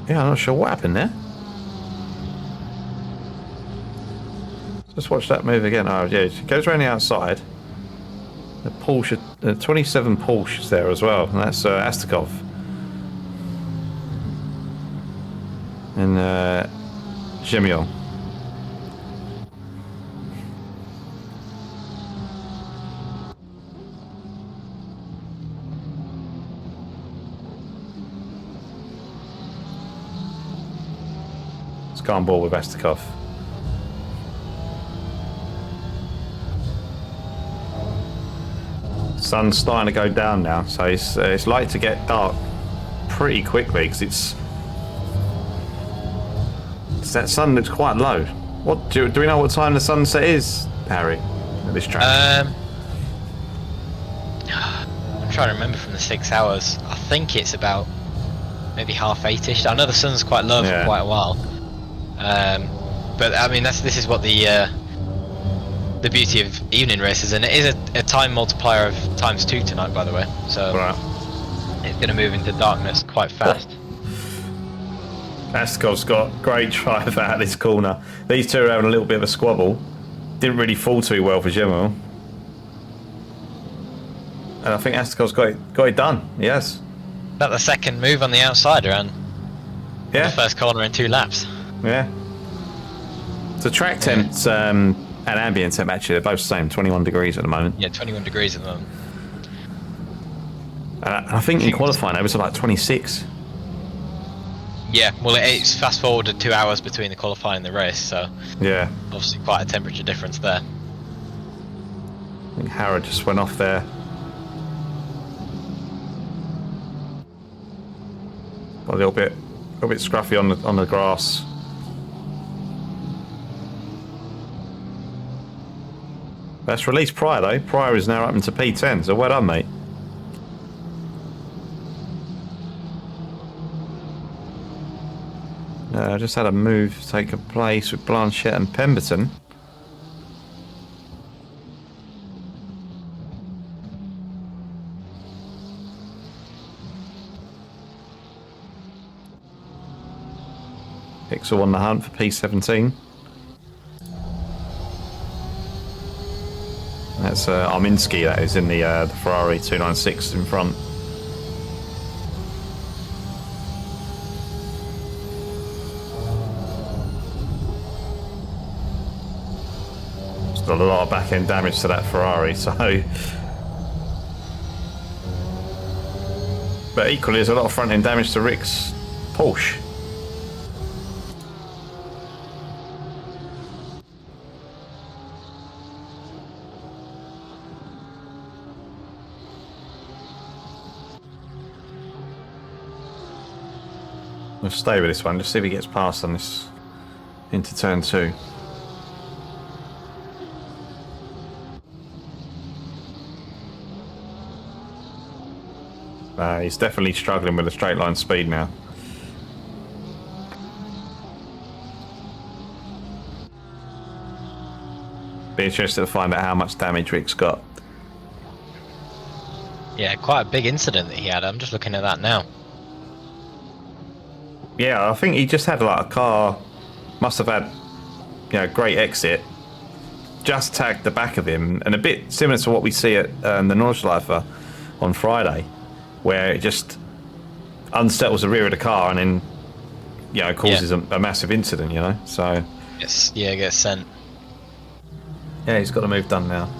Yeah, I'm not sure what happened there. Just watch that move again. Oh, yeah, it goes around the outside. The Porsche, the 27 Porsche is there as well, and that's Astakov. And Gemion. Let's go on board with Astakov. Sun's starting to go down now, so it's like to get dark pretty quickly because it's that sun looks quite low. What do we know what time the sunset is, Harry, at this track? I'm trying to remember from the 6 hours. I think it's about maybe 8:30ish. I know the sun's quite low for quite a while, but I mean this is what the beauty of evening races, and it is a time multiplier of ×2 tonight, by the way. So it's going to move into darkness quite fast. Astakov's got great drive out of this corner. These two are having a little bit of a squabble. Didn't really fall too well for Gemma. And I think Astakov's got it done. Yes. That the second move on the outside around the first corner in 2 laps. Yeah. So track temps and ambient temp, actually, they're both the same, 21 degrees at the moment. Yeah, 21 degrees at the moment. I think in qualifying it was like 26. Yeah, well it's fast forwarded 2 hours between the qualifying and the race, so yeah, obviously quite a temperature difference there. I think Harrah just went off there. Got a little bit scruffy on the grass. That's released Pryor though. Pryor is now up into P10, so well done, mate. I just had a move take place with Blanchette and Pemberton. Pixel on the hunt for P17. That's Arminsky, that is, in the Ferrari 296 in front. Got a lot of back end damage to that Ferrari, so but equally there's a lot of front end damage to Rick's Porsche. We'll stay with this one, just see if he gets past on this into turn 2. He's definitely struggling with the straight line speed now. Be interested to find out how much damage Rick's got. Yeah, quite a big incident that he had. I'm just looking at that now. Yeah, I think he just had like a car, must have had, great exit, just tagged the back of him, and a bit similar to what we see at the Nordschleife on Friday, where it just unsettles the rear of the car and then, causes a massive incident, so... Yes, yeah, gets sent. Yeah, he's got the move done now.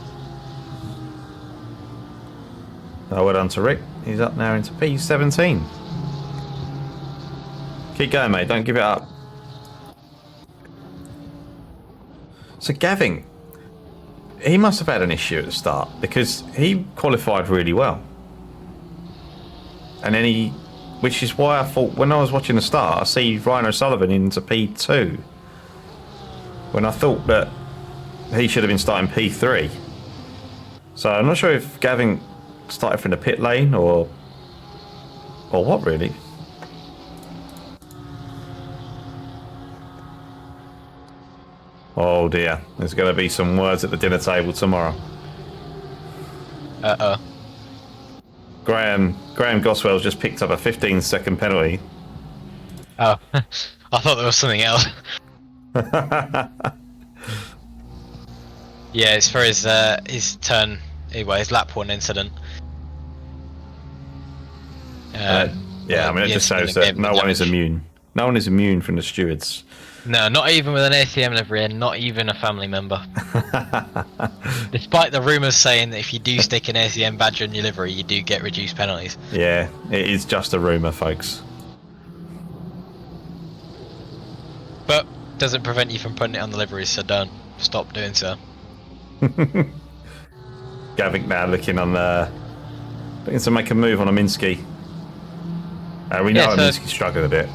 Oh, well done to Rick. He's up now into P17. Keep going, mate. Don't give it up. So Gavin, he must have had an issue at the start because he qualified really well. And then which is why I thought when I was watching the start, I see Ryan O'Sullivan into P2. When I thought that he should have been starting P3. So I'm not sure if Gavin started from the pit lane or what really. Oh dear, there's going to be some words at the dinner table tomorrow. Uh-oh. Graham Goswell's just picked up a 15-second penalty. Oh, I thought there was something else. Yeah, it's for his turn, his lap 1 incident. Yeah, I mean, it just shows that no one is immune. No one is immune from the stewards. No, not even with an ACM livery and not even a family member. Despite the rumours saying that if you do stick an ACM badge on your livery, you do get reduced penalties. Yeah, it is just a rumour, folks. But doesn't prevent you from putting it on the livery, so don't stop doing so. Gavin now looking to make a move on a Minsky. We know Minsky's struggling a bit.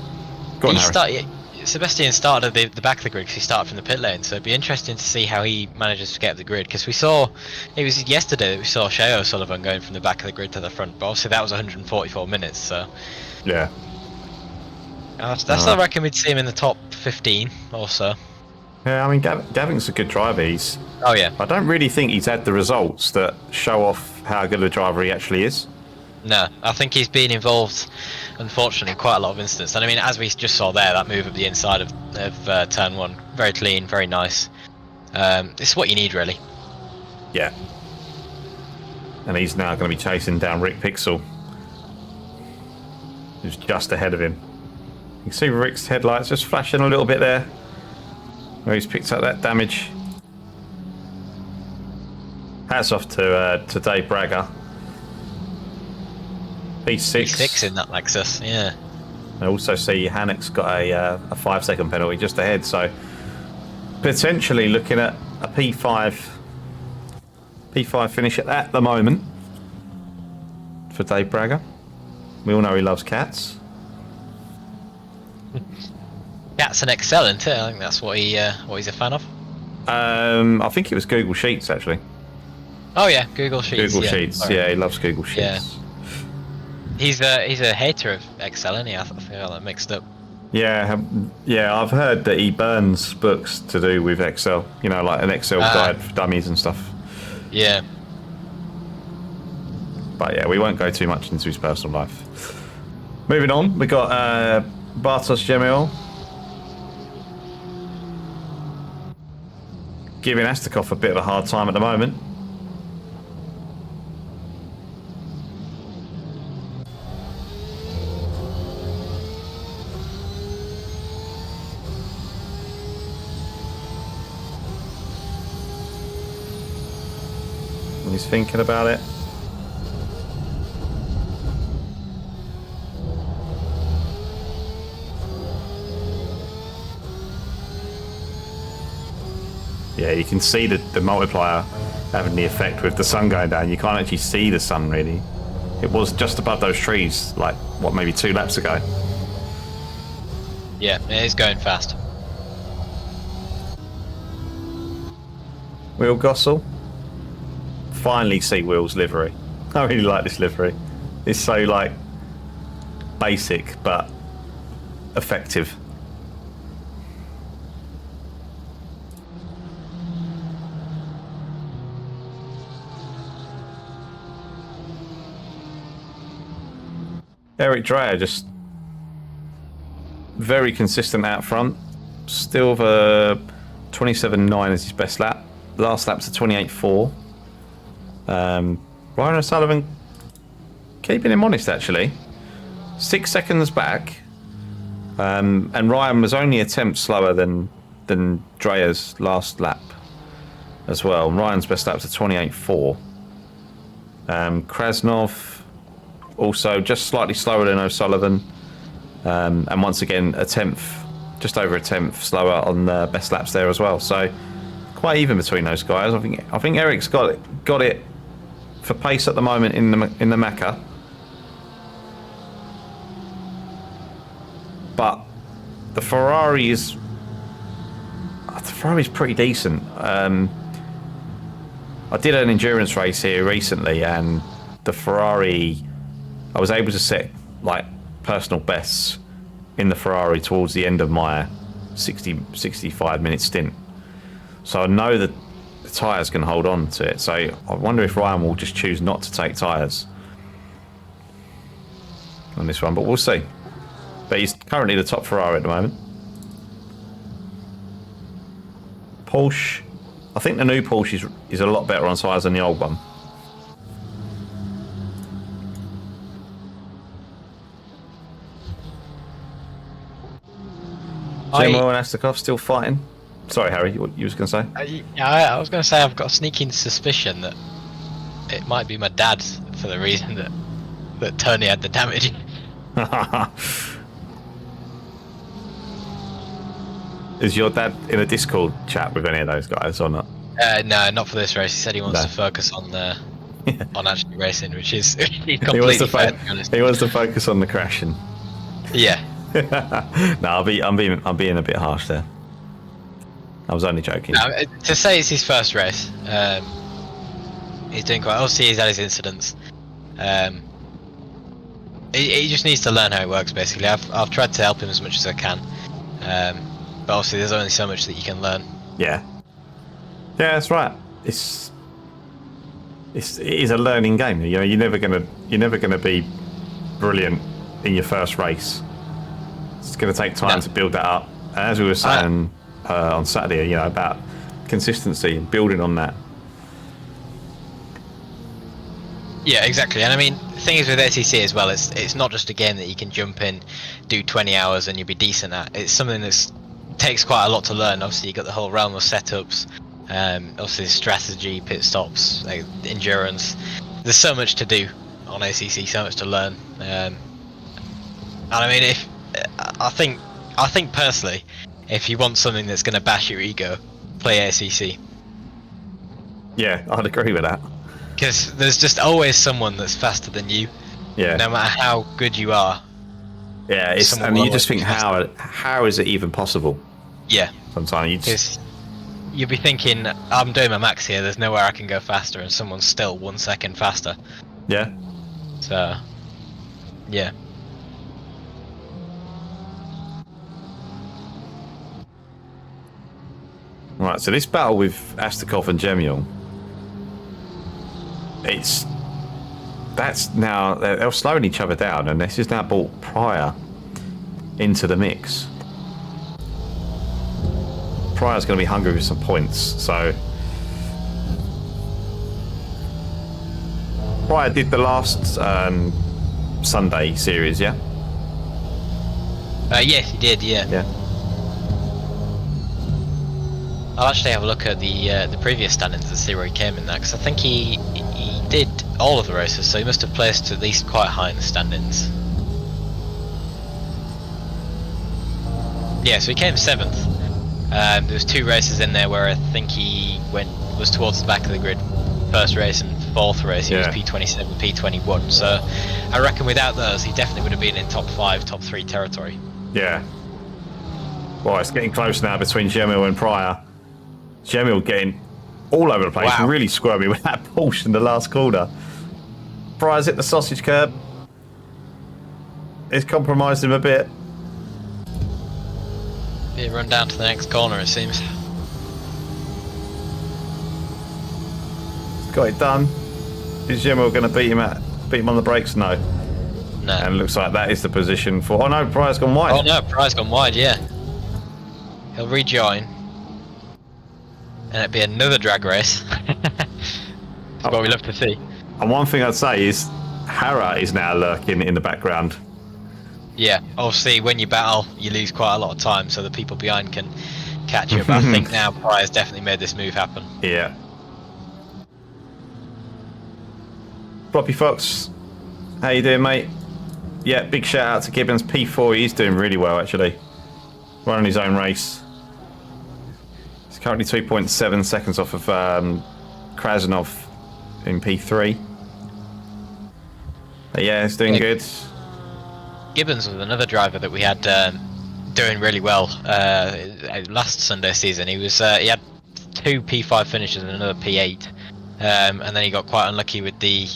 Go on, Harry. Sebastian started at the back of the grid because he started from the pit lane, so it'd be interesting to see how he manages to get up the grid, because we saw, it was yesterday that we saw Shea O'Sullivan going from the back of the grid to the front, but obviously that was 144 minutes, so... Yeah. I still reckon we'd see him in the top 15 or so. Yeah, I mean, Gavin's a good driver. Oh yeah. I don't really think he's had the results that show off how good a driver he actually is. No, I think he's been involved, unfortunately, in quite a lot of incidents. And I mean, as we just saw there, that move up the inside of turn 1, very clean, very nice. It's what you need, really. Yeah. And he's now going to be chasing down Rick Pixel, who's just ahead of him. You can see Rick's headlights just flashing a little bit there, where he's picked up that damage. Hats off to Dave Bragger. P6 in that Lexus, yeah. I also see Hannock's got a 5-second penalty just ahead, so potentially looking at a P5 finish at the moment for Dave Bragger. We all know he loves cats. Cats and Excel, isn't it? I think that's what he's a fan of. I think it was Google Sheets actually. Oh yeah, Google Sheets. Google Sheets, yeah, he loves Google Sheets. Yeah. He's a hater of Excel, isn't he? I think I got that mixed up. Yeah, I've heard that he burns books to do with Excel. Like an Excel guide for dummies and stuff. Yeah. But yeah, we won't go too much into his personal life. Moving on, we got Bartosz Jemiel giving Astakov a bit of a hard time at the moment. He's thinking about it. Yeah, you can see the multiplier having the effect with the sun going down. You can't actually see the sun really. It was just above those trees, like, what, maybe 2 laps ago. Yeah, it is going fast. Will Gossel. Finally see Will's livery. I really like this livery. It's so like basic but effective. Eric Dreyer just very consistent out front. Still the 27.9 is his best lap. Last lap's a 28.4. Ryan O'Sullivan keeping him honest, actually. 6 seconds back. And Ryan was only a tenth slower than Dreyer's last lap as well. Ryan's best lap's a 28.4. Krasnov also just slightly slower than O'Sullivan. And once again, a tenth, just over a tenth slower on the best laps there as well. So quite even between those guys. I think Eric's got it for pace at the moment in the Macca. But the Ferrari's pretty decent. I did an endurance race here recently, and the Ferrari, I was able to set like personal bests in the Ferrari towards the end of my 65 minute stint. So I know that the tyres can hold on to it. So I wonder if Ryan will just choose not to take tyres on this one, but we'll see. But he's currently the top Ferrari at the moment. Porsche, I think the new Porsche is a lot better on tyres than the old one. Jimmo and Astakov still fighting. Sorry, Harry, what you was going to say? I was going to say I've got a sneaking suspicion that it might be my dad for the reason that Tony had the damage. Is your dad in a Discord chat with any of those guys or not? No, not for this race. He said he wants to focus on on actually racing, which is completely fair, to be honest. He wants to focus on the crashing. Yeah. No, I'm being a bit harsh there. I was only joking. No, to say it's his first race, he's doing quite. Obviously, he's had his incidents. He just needs to learn how it works. Basically, I've tried to help him as much as I can, but obviously, there's only so much that you can learn. Yeah, that's right. It is a learning game. You know, you're never gonna be brilliant in your first race. It's going to take time to build that up. And as we were saying on Saturday, you know, about consistency and building on that. Yeah, exactly. And I mean, the thing is with ACC as well, it's not just a game that you can jump in, do 20 hours and you'll be decent at. It's something that takes quite a lot to learn. Obviously, you've got the whole realm of setups, obviously strategy, pit stops, endurance. There's so much to do on ACC, so much to learn. And I mean, I think personally, if you want something that's going to bash your ego, play ACC. Yeah, I'd agree with that. Because there's just always someone that's faster than you. Yeah. No matter how good you are. Yeah, and you just think, how is it even possible? Yeah. Sometimes you'll be thinking, I'm doing my max here, there's nowhere I can go faster, and someone's still 1 second faster. Yeah. So, yeah. Right, so this battle with Astakov and Gemiel, that's now, they're slowing each other down, and this has now brought Pryor into the mix. Pryor's going to be hungry with some points, so Pryor did the last Sunday series, yeah? Yes, he did, yeah. Yeah. I'll actually have a look at the previous standings and see where he came in that, because I think he did all of the races, so he must have placed at least quite high in the standings. Yeah, so he came 7th. There was 2 races in there where I think he was towards the back of the grid. First race and 4th race he was P27, P21. So I reckon without those he definitely would have been in top 5, top 3 territory. Yeah. Well, it's getting close now between Gemiel and Pryor. Gemiel getting all over the place, really squirmy with that Porsche in the last corner. Pryor's hit the sausage curb, it's compromised him a bit. Be a run down to the next corner, it seems. He's got it done. Is Gemma going to beat him on the brakes? No. No. And it looks like that is the position for. Oh no, Pryor's gone wide. Oh no, Pryor's gone wide. Yeah. He'll rejoin, and it'd be another drag race. That's what we love to see. And one thing I'd say is, Hara is now lurking in the background. Yeah, obviously when you battle, you lose quite a lot of time, so the people behind can catch you. But I think now Pryor's definitely made this move happen. Yeah. Floppy Fox, how you doing, mate? Yeah, big shout out to Gibbons. P4, he's doing really well, actually. Running his own race. He's currently 2.7 seconds off of Krasnov in P3. But yeah, he's doing good. Gibbons was another driver that we had doing really well last Sunday season. He had 2 P5 finishes and another P8, and then he got quite unlucky with the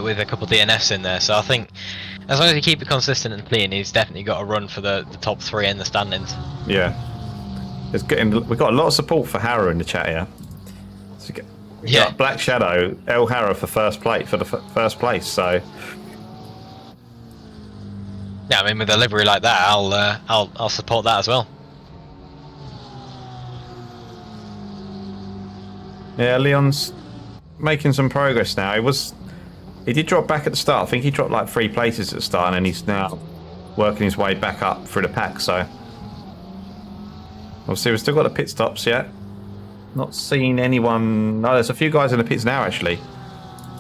with a couple of DNFs in there. So I think as long as you keep it consistent and clean, he's definitely got a run for the top 3 in the standings. Yeah, we've got a lot of support for Hara in the chat here. So yeah, Black Shadow, El Hara for first place So. Yeah, I mean, with a livery like that, I'll support that as well. Yeah, Leon's making some progress now. He did drop back at the start. I think he dropped like 3 places at the start, and then he's now working his way back up through the pack. So obviously we've still got the pit stops yet. Not seen anyone. No, there's a few guys in the pits now actually.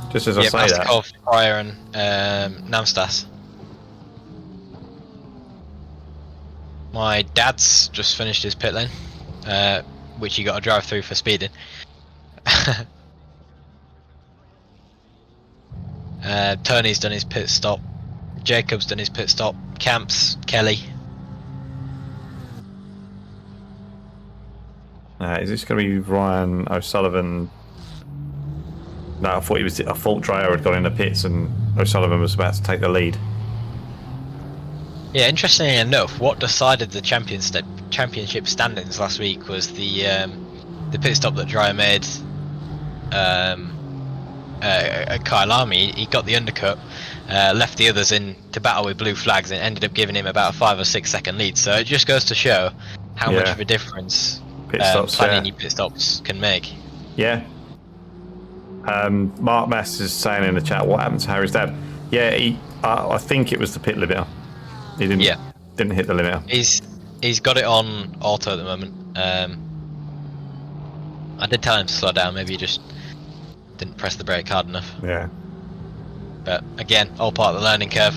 Just as I say that. Mastikov, Pryor, and Namstas. My dad's just finished his pit lane, which he got a drive through for speeding. Tony's done his pit stop. Jacob's done his pit stop. Camps, Kelly. Is this going to be Ryan O'Sullivan? No, I thought Dreyer had gone in the pits and O'Sullivan was about to take the lead. Yeah, interestingly enough, what decided the championship standings last week was the pit stop that Dreyer made at Kyle Army. He got the undercut, left the others in to battle with blue flags, and ended up giving him about a 5 or 6 second lead. So it just goes to show how much of a difference planning your pit stops can make. Yeah. Mark Mass is saying in the chat, what happened to Harry's dad? Yeah, I think it was the pit limiter. He didn't hit the limiter. He's got it on auto at the moment. I did tell him to slow down. Maybe he just didn't press the brake hard enough. Yeah. But again, all part of the learning curve.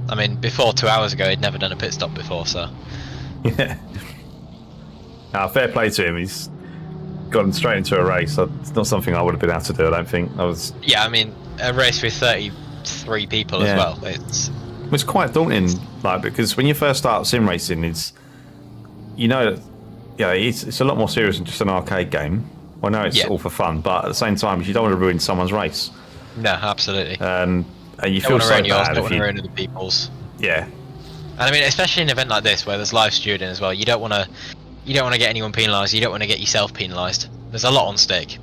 I mean, before 2 hours ago, he'd never done a pit stop before, so. Yeah. Fair play to him. He's gone straight into a race. It's not something I would have been able to do. I don't think. Yeah, I mean, a race with 33 people as well. It's quite daunting, like, because when you first start sim racing, it's a lot more serious than just an arcade game. I know it's all for fun, but at the same time, you don't want to ruin someone's race. No, absolutely. And you feel so bad. Don't want to ruin other people's. Yeah. And I mean, especially in an event like this where there's live stewarding as well, you don't want to get anyone penalised. You don't want to get yourself penalised. There's a lot on stake.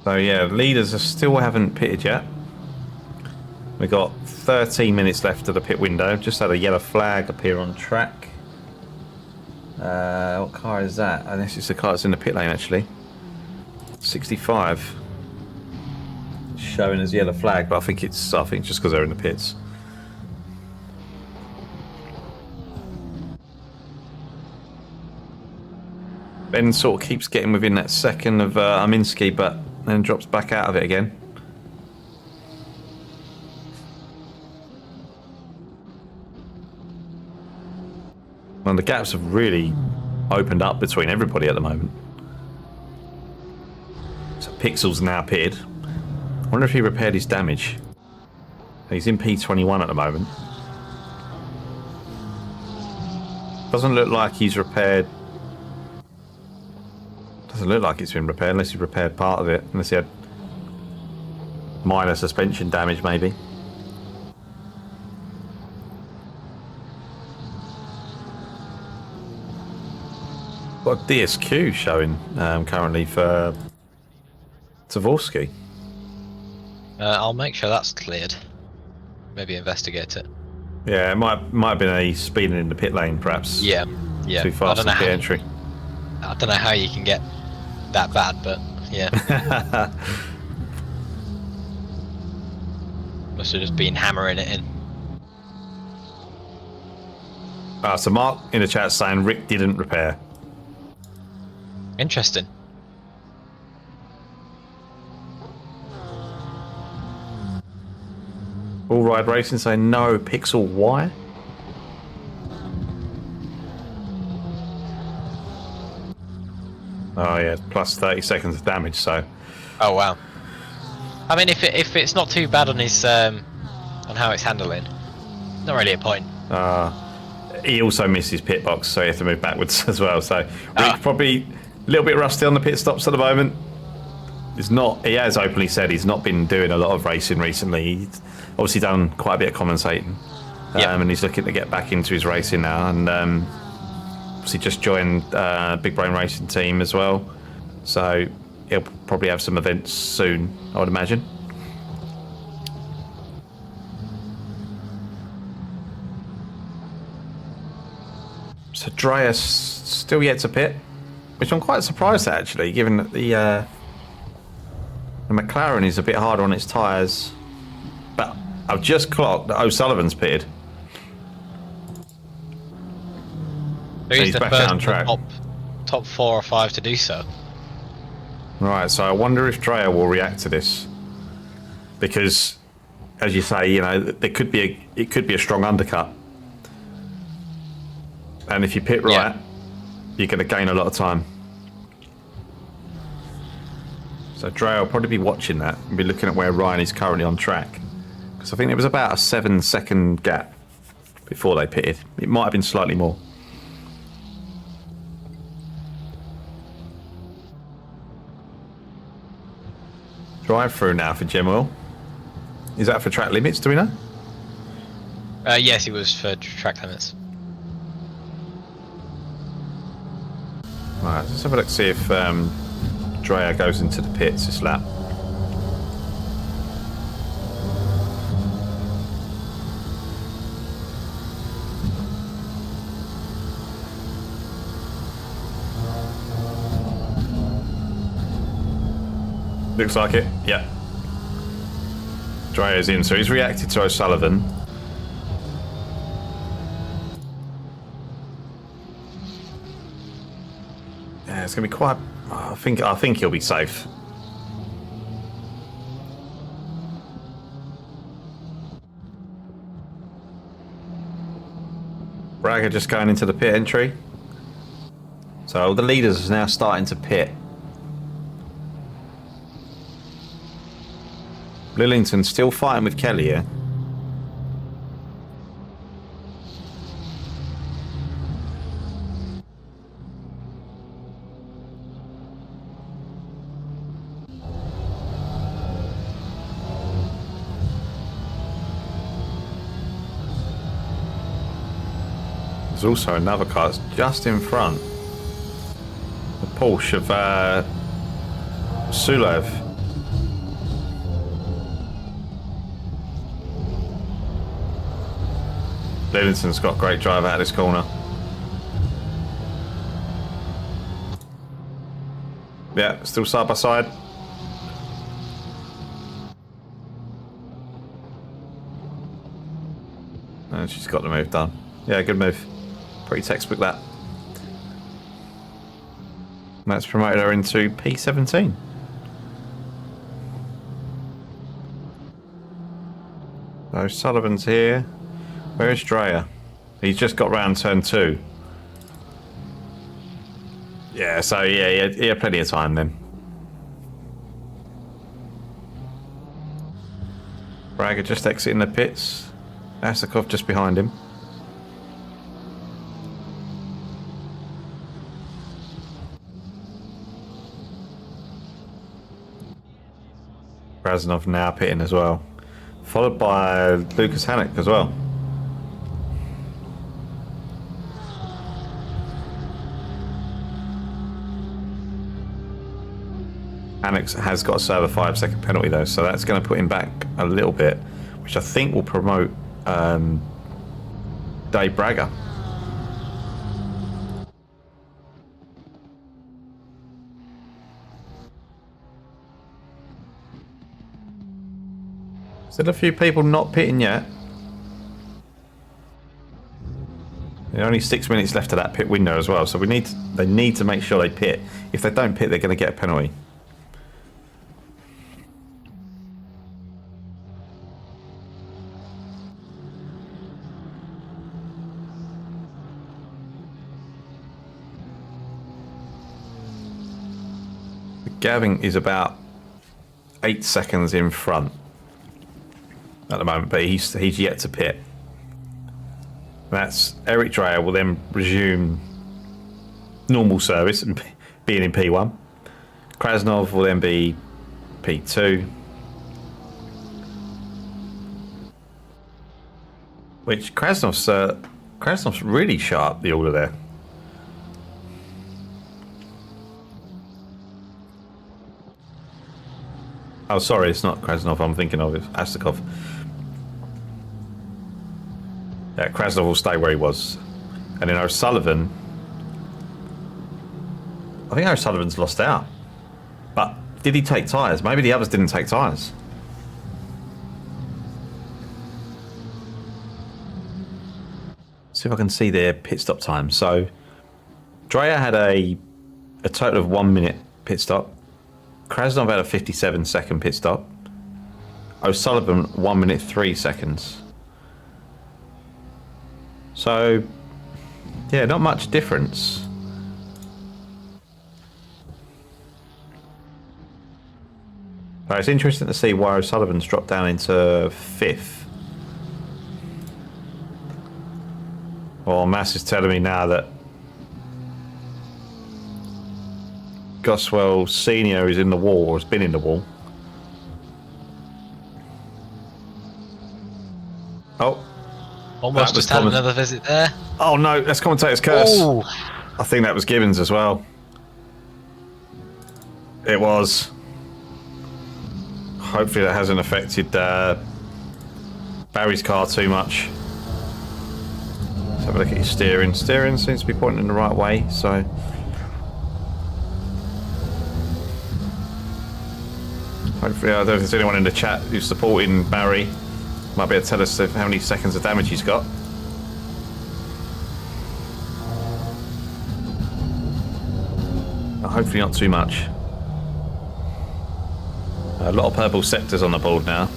So yeah, leaders still haven't pitted yet. We've got 13 minutes left of the pit window. Just had a yellow flag appear on track. What car is that? And this is the car that's in the pit lane actually. 65. Showing as yellow flag, but I think it's just because they're in the pits. Ben sort of keeps getting within that second of Aminski, but then drops back out of it again. Well, the gaps have really opened up between everybody at the moment. So Pixel's now pitted. I wonder if he repaired his damage. He's in P21 at the moment. Doesn't look like he's repaired. Does Doesn't look like it's been repaired unless he repaired part of it. Unless he had minor suspension damage, maybe. Got a DSQ showing currently for Tavorsky. I'll make sure that's cleared. Maybe investigate it. Yeah, it might have been a speeding in the pit lane, perhaps. Yeah. Too fast in pit entry. I don't know how you can get that bad, but yeah. Must have just been hammering it in. So Mark in the chat saying Rick didn't repair. Interesting. All Ride Racing saying no, Pixel Y. Oh yeah, plus 30 seconds of damage, so. Oh wow. I mean, if it's not too bad on his on how it's handling, not really a point. He also missed his pit box, so he had to move backwards as well. So Rick probably a little bit rusty on the pit stops at the moment. He has openly said he's not been doing a lot of racing recently. He's obviously done quite a bit of commentating, and he's looking to get back into his racing now. And obviously just joined Big Brain Racing team as well, so he'll probably have some events soon, I would imagine. So Dreyer still yet to pit, which I'm quite surprised at, actually, given that the McLaren is a bit harder on its tyres. But I've just clocked that O'Sullivan's pitted. So he's back out on track. Top 4 or 5 to do so. Right, so I wonder if Dreyer will react to this, because, as you say, it could be a strong undercut, and if you pit right, you're going to gain a lot of time. So Dreyer will probably be watching that and be looking at where Ryan is currently on track, because I think there was about a 7-second gap before they pitted. It might have been slightly more. Drive through now for Jim Will. Is that for track limits, do we know? Yes, it was for track limits. Right, let's have a look, see if Dreyer goes into the pits this lap. Looks like it, yeah. Dreyer's in, so he's reacted to O'Sullivan. Yeah, it's going to be quite... I think he'll be safe. Bragger just going into the pit entry. So the leaders are now starting to pit. Lillington still fighting with Kelly here. There's also another car that's just in front. The Porsche of Sulev. Lillington's got a great drive out of this corner. Yeah, still side by side. And she's got the move done. Yeah, good move. Pretty textbook that. And that's promoted her into P17. So Sullivan's here. Where's Dreyer? He's just got round turn 2. Yeah, so yeah, he had plenty of time then. Bragger just exiting the pits. Asakov just behind him. Krasnov now pitting as well, followed by Lucas Hannock as well. Hannock has got to serve a 5-second penalty though, so that's going to put him back a little bit, which I think will promote Dave Bragger. Still a few people not pitting yet. There are only 6 minutes left of that pit window as well, so they need to make sure they pit. If they don't pit, they're going to get a penalty. Gavin is about 8 seconds in front at the moment, but he's yet to pit. That's Eric Dreyer will then resume normal service and being in P1. Krasnov will then be P2, which Krasnov's really sharp the order there. Oh, sorry, it's not Krasnov I'm thinking of, it's Astakov. Yeah, Krasnov will stay where he was. And then O'Sullivan... I think O'Sullivan's lost out. But did he take tyres? Maybe the others didn't take tyres. See if I can see their pit stop time. So, Dreyer had a total of 1 minute pit stop. Krasnov had a 57-second pit stop. O'Sullivan 1 minute 3 seconds. So, yeah, not much difference. But it's interesting to see why O'Sullivan's dropped down into 5th. Well, Mass is telling me now that Goswell Senior is in the wall, or has been in the wall. Oh. Almost just had another visit there. Oh no, that's commentator's curse. Ooh. I think that was Gibbons as well. It was. Hopefully that hasn't affected Barry's car too much. Let's have a look at his steering. Steering seems to be pointing in the right way, so... Hopefully, I don't know if there's anyone in the chat who's supporting Barry. Might be able to tell us how many seconds of damage he's got. Hopefully not too much. A lot of purple sectors on the board now.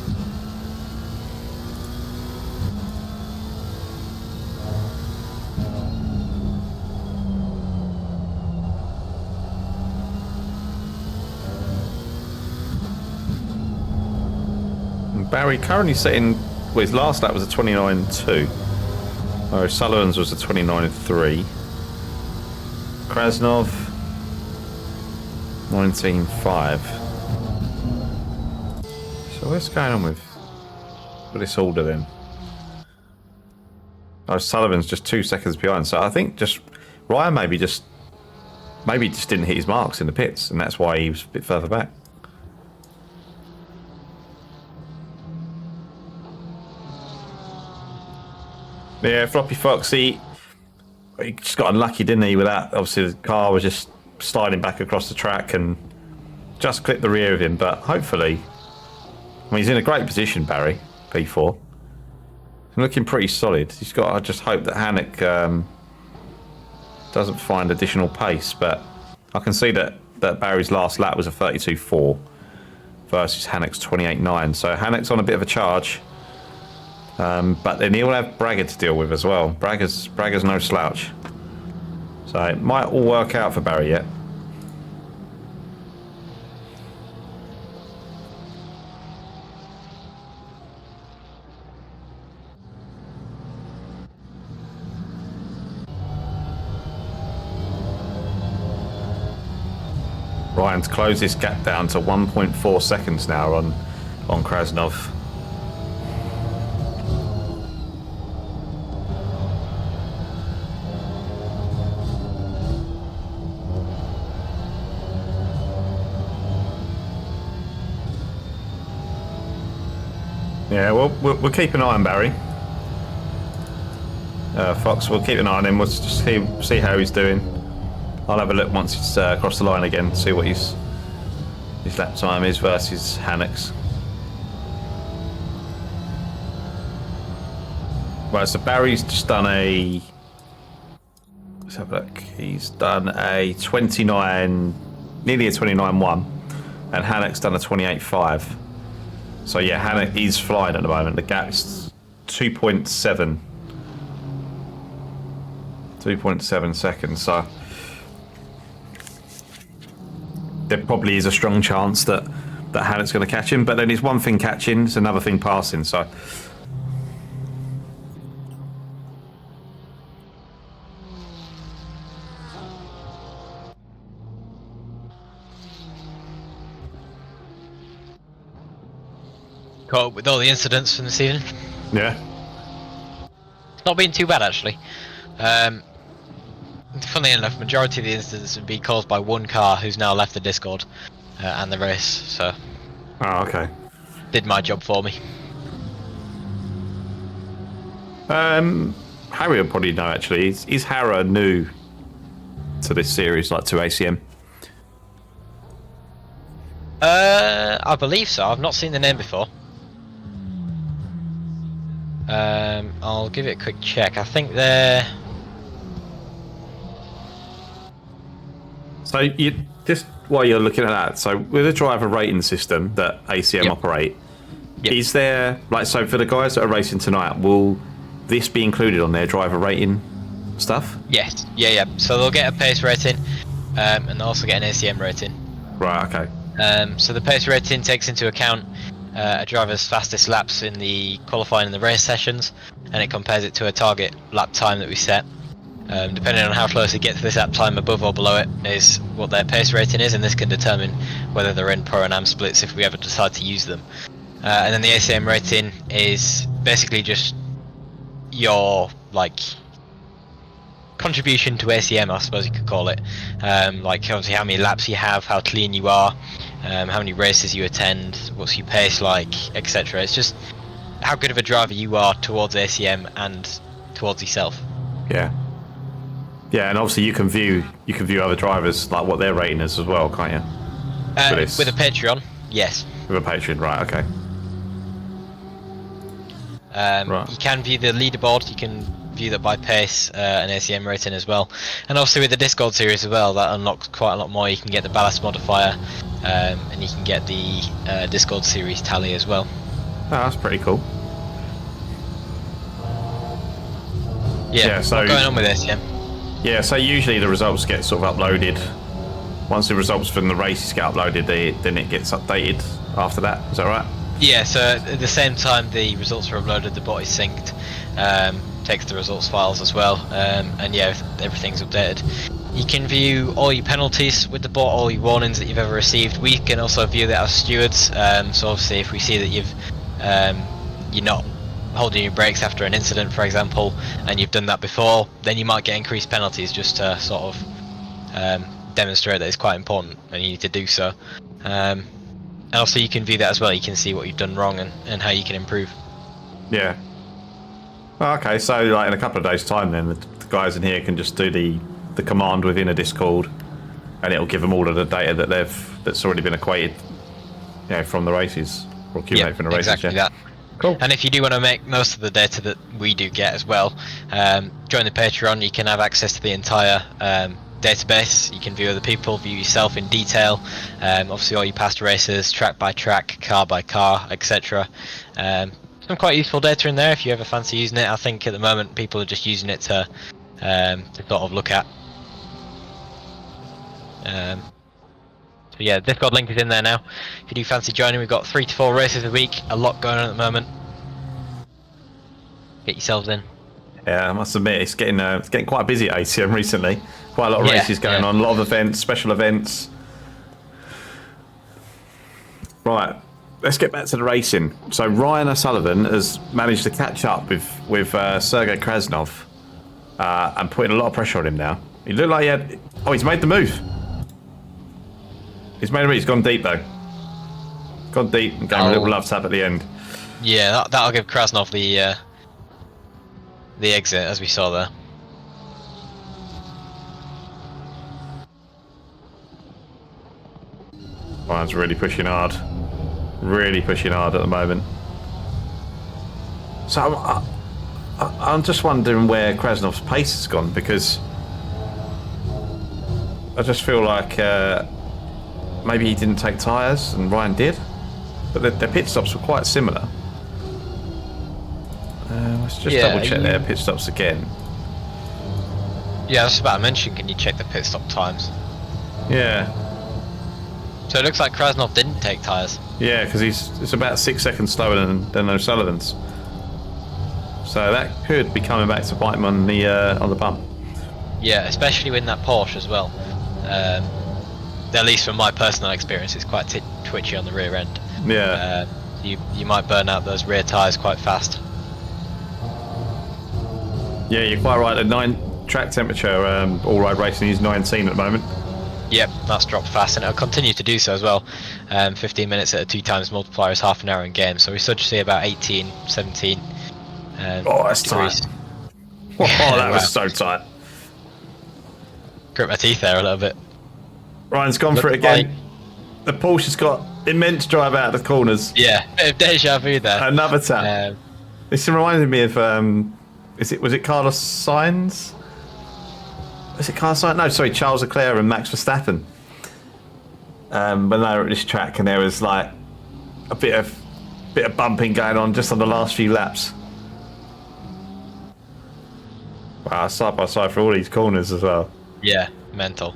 Barry currently sitting, well, his last lap was a 29.2. Sullivan's was a 29.3. Krasnov 19.5. So what's going on with this order then? Sullivan's just 2 seconds behind. So I think just Ryan maybe just didn't hit his marks in the pits, and that's why he was a bit further back. Yeah, Floppy Foxy, he just got unlucky, didn't he, with that? Obviously, the car was just sliding back across the track and just clipped the rear of him. But hopefully, I mean, he's in a great position, Barry, P4. He's looking pretty solid. He's got to just hope that Hannock doesn't find additional pace. But I can see that Barry's last lap was a 32.4 versus Hannock's 28.9. So Hannock's on a bit of a charge. But then he'll have Bragger to deal with as well. Bragger's no slouch. So it might all work out for Barry yet. Ryan's closed this gap down to 1.4 seconds now on on Krasnov. Yeah, well, we'll keep an eye on Barry. Fox, we'll keep an eye on him. We'll just see how he's doing. I'll have a look once he's across the line again, see what his lap time is versus Hannock's. Right, so Barry's just done a... Let's have a look. He's done a 29... Nearly a 29.1. And Hannock's done a 28.5. So yeah, Hannock is flying at the moment. The gap's 2.7. 2.7 seconds, so... There probably is a strong chance that Hannock's going to catch him, but then it's one thing catching, it's another thing passing, so... Caught up with all the incidents from this evening. Yeah. It's not been too bad actually. Funnily enough, majority of the incidents have been caused by one car who's now left the Discord and the race, so... Oh, okay. Did my job for me. Harry will probably know actually. Is Harrow new to this series, like to ACM? I believe so. I've not seen the name before. I'll give it a quick check. I think they're... So you just while you're looking at that, so with a driver rating system that ACM Yep. operate, Yep. is there like so for the guys that are racing tonight, will this be included on their driver rating stuff? Yes. Yeah. So they'll get a pace rating, and they'll also get an ACM rating. Right. Okay. So the pace rating takes into account a driver's fastest laps in the qualifying and the race sessions, and it compares it to a target lap time that we set. Depending on how close they get to this lap time, above or below it is what their pace rating is, and this can determine whether they're in Pro and Am splits if we ever decide to use them. And then the ACM rating is basically just your contribution to ACM, I suppose you could call it. Like obviously how many laps you have, how clean you are, how many races you attend, what's your pace like, etc. It's just how good of a driver you are towards ACM and towards yourself. Yeah. Yeah, and obviously you can view other drivers like what their rating is as well, can't you? With a Patreon, yes. With a Patreon, right? Okay. Right. You can view the leaderboard. You can view that by pace and ACM rating as well. And obviously with the Discord series as well, that unlocks quite a lot more. You can get the ballast modifier, and you can get the Discord series tally as well. Oh, that's pretty cool. Yeah. So what's going on with ACM? Yeah, so usually the results get sort of uploaded. Once the results from the races get uploaded, then it gets updated after that. Is that right? Yeah, so at the same time the results are uploaded, the bot is synced, takes the results files as well, and yeah, everything's updated. You can view all your penalties with the bot, all your warnings that you've ever received. We can also view that as stewards, so obviously if we see that you're not holding your brakes after an incident, for example, and you've done that before, then you might get increased penalties just to sort of demonstrate that it's quite important and you need to do so. And also you can view that as well. You can see what you've done wrong and how you can improve. Yeah. Okay, so like in a couple of days' time, then the guys in here can just do the command within a Discord, and it'll give them all of the data that's already been equated, from the races or accumulated from the races. Exactly that. Cool. And if you do want to make most of the data that we do get as well, join the Patreon. You can have access to the entire database. You can view other people, view yourself in detail, obviously all your past races, track by track, car by car, etc. Some quite useful data in there if you ever fancy using it. I think at the moment people are just using it to sort of look at. So yeah, Discord link is in there now. If you do fancy joining, we've got 3 to 4 races a week, a lot going on at the moment. Get yourselves in. Yeah, I must admit it's getting quite busy at ACM recently. Quite a lot of races going on, a lot of events, special events. Right, let's get back to the racing. So Ryan O'Sullivan has managed to catch up with Sergei Krasnov and putting a lot of pressure on him now. He looked like he had... Oh, he's made the move. He's made a move. He's gone deep, though. Gone deep and gave him a little love tap at the end. Yeah, that'll give Krasnov the exit, as we saw there. Ryan's really pushing hard. Really pushing hard at the moment. So I'm just wondering where Krasnov's pace has gone, because I just feel like maybe he didn't take tyres and Ryan did, but their pit stops were quite similar. Let's just double check their pit stops again. Yeah, that's about to mention. Can you check the pit stop times? Yeah. So it looks like Krasnov didn't take tyres. Yeah, because it's about 6 seconds slower than O'Sullivan's. So that could be coming back to bite him on the bump. Yeah, especially in that Porsche as well. At least from my personal experience, it's quite twitchy on the rear end. Yeah. You might burn out those rear tyres quite fast. Yeah, you're quite right. The track temperature, all-ride racing is 19 at the moment. Yep, that's dropped fast, and it'll continue to do so as well. 15 minutes at a 2 times multiplier is half an hour in game, so we should see about 18, 17 that's degrees. tight. Oh, that was so tight. Grit my teeth there a little bit. Ryan's gone for it again. The Porsche's got immense drive out of the corners. Yeah, bit of deja vu there. Another tap. This reminded me of was it Carlos Sainz? Was it Carlos Sainz? No, sorry, Charles Leclerc and Max Verstappen. When they were at this track, and there was like a bit of bumping going on just on the last few laps. Wow, side by side for all these corners as well. Yeah, mental.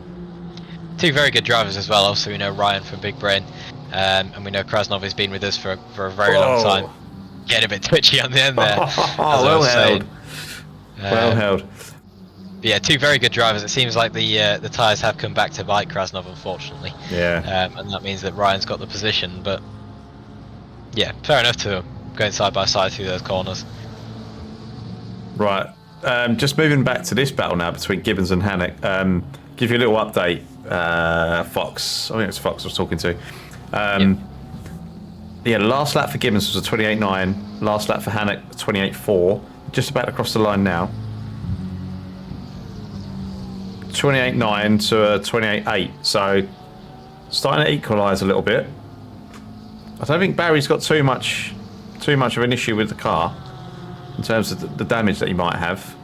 2 very good drivers as well. Also, we know Ryan from Big Brain, and we know Krasnov has been with us for a very long time. Getting a bit twitchy on the end there. Well held. Well held. Yeah, 2 very good drivers. It seems like the tyres have come back to bite Krasnov, unfortunately. Yeah. And that means that Ryan's got the position, but yeah, fair enough to going side by side through those corners. Right. Just moving back to this battle now between Gibbons and Hannock. Give you a little update. Fox. I think it's Fox I was talking to. Yeah, the last lap for Gibbons was a 28.9. Last lap for Hannock, 28.4. Just about across the line now. 28.9 to a 28.8. So starting to equalise a little bit. I don't think Barry's got too much of an issue with the car in terms of the damage that he might have.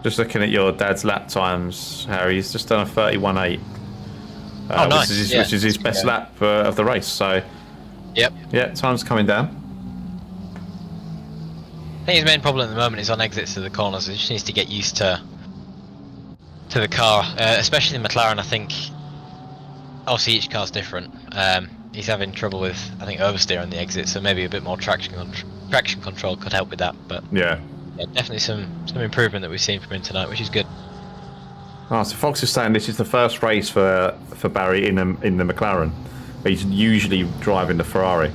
Just looking at your dad's lap times, Harry, he's just done a 31.8. Nice. Which is his best lap of the race. So, yep. Yeah, time's coming down. I think his main problem at the moment is on exits to the corners. He just needs to get used to the car, especially the McLaren. I think obviously each car's different. He's having trouble with, I think, oversteer on the exit, so maybe a bit more traction control could help with that. But yeah, definitely some improvement that we've seen from him tonight, which is good. Oh, so Fox is saying this is the first race for Barry in the McLaren. He's usually driving the Ferrari.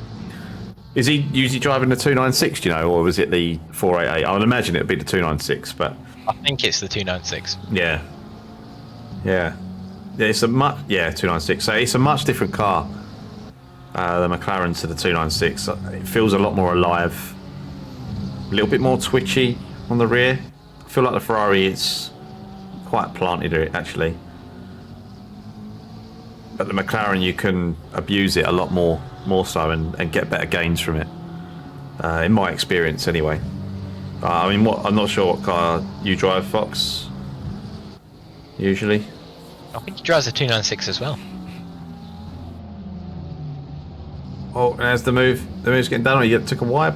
Is he usually driving the 296, do you know, or was it the 488? I would imagine it would be the 296, but I think it's the 296. Yeah, it's a 296. So it's a much different car, the McLaren to the 296. It feels a lot more alive, a little bit more twitchy on the rear. I feel like the Ferrari is quite planted actually, but the McLaren you can abuse it a lot more so and get better gains from it. In my experience, anyway. I'm not sure what car you drive, Fox. Usually, I think he drives a 296 as well. Oh, and there's the move. The move's getting done. You took a wide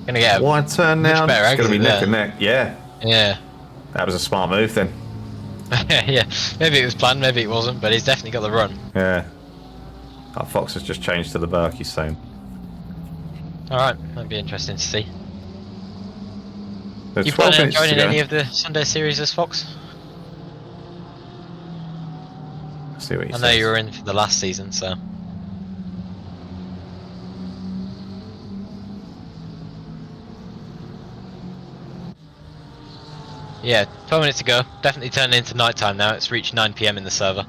Gonna get wide turn now. better It's going to be exit neck there. and neck. Yeah. Yeah. That was a smart move then. Yeah, maybe it was planned, maybe it wasn't, but he's definitely got the run. Yeah. Oh, Fox has just changed to the Berkey soon. Alright, that'd be interesting to see. There's You 12 planning on minutes to joining go. any of the Sunday series as Fox? See what he I says. know you were in for the last season, so. Yeah, 12 minutes to go. Definitely turning into night time now. It's reached 9 PM in the server.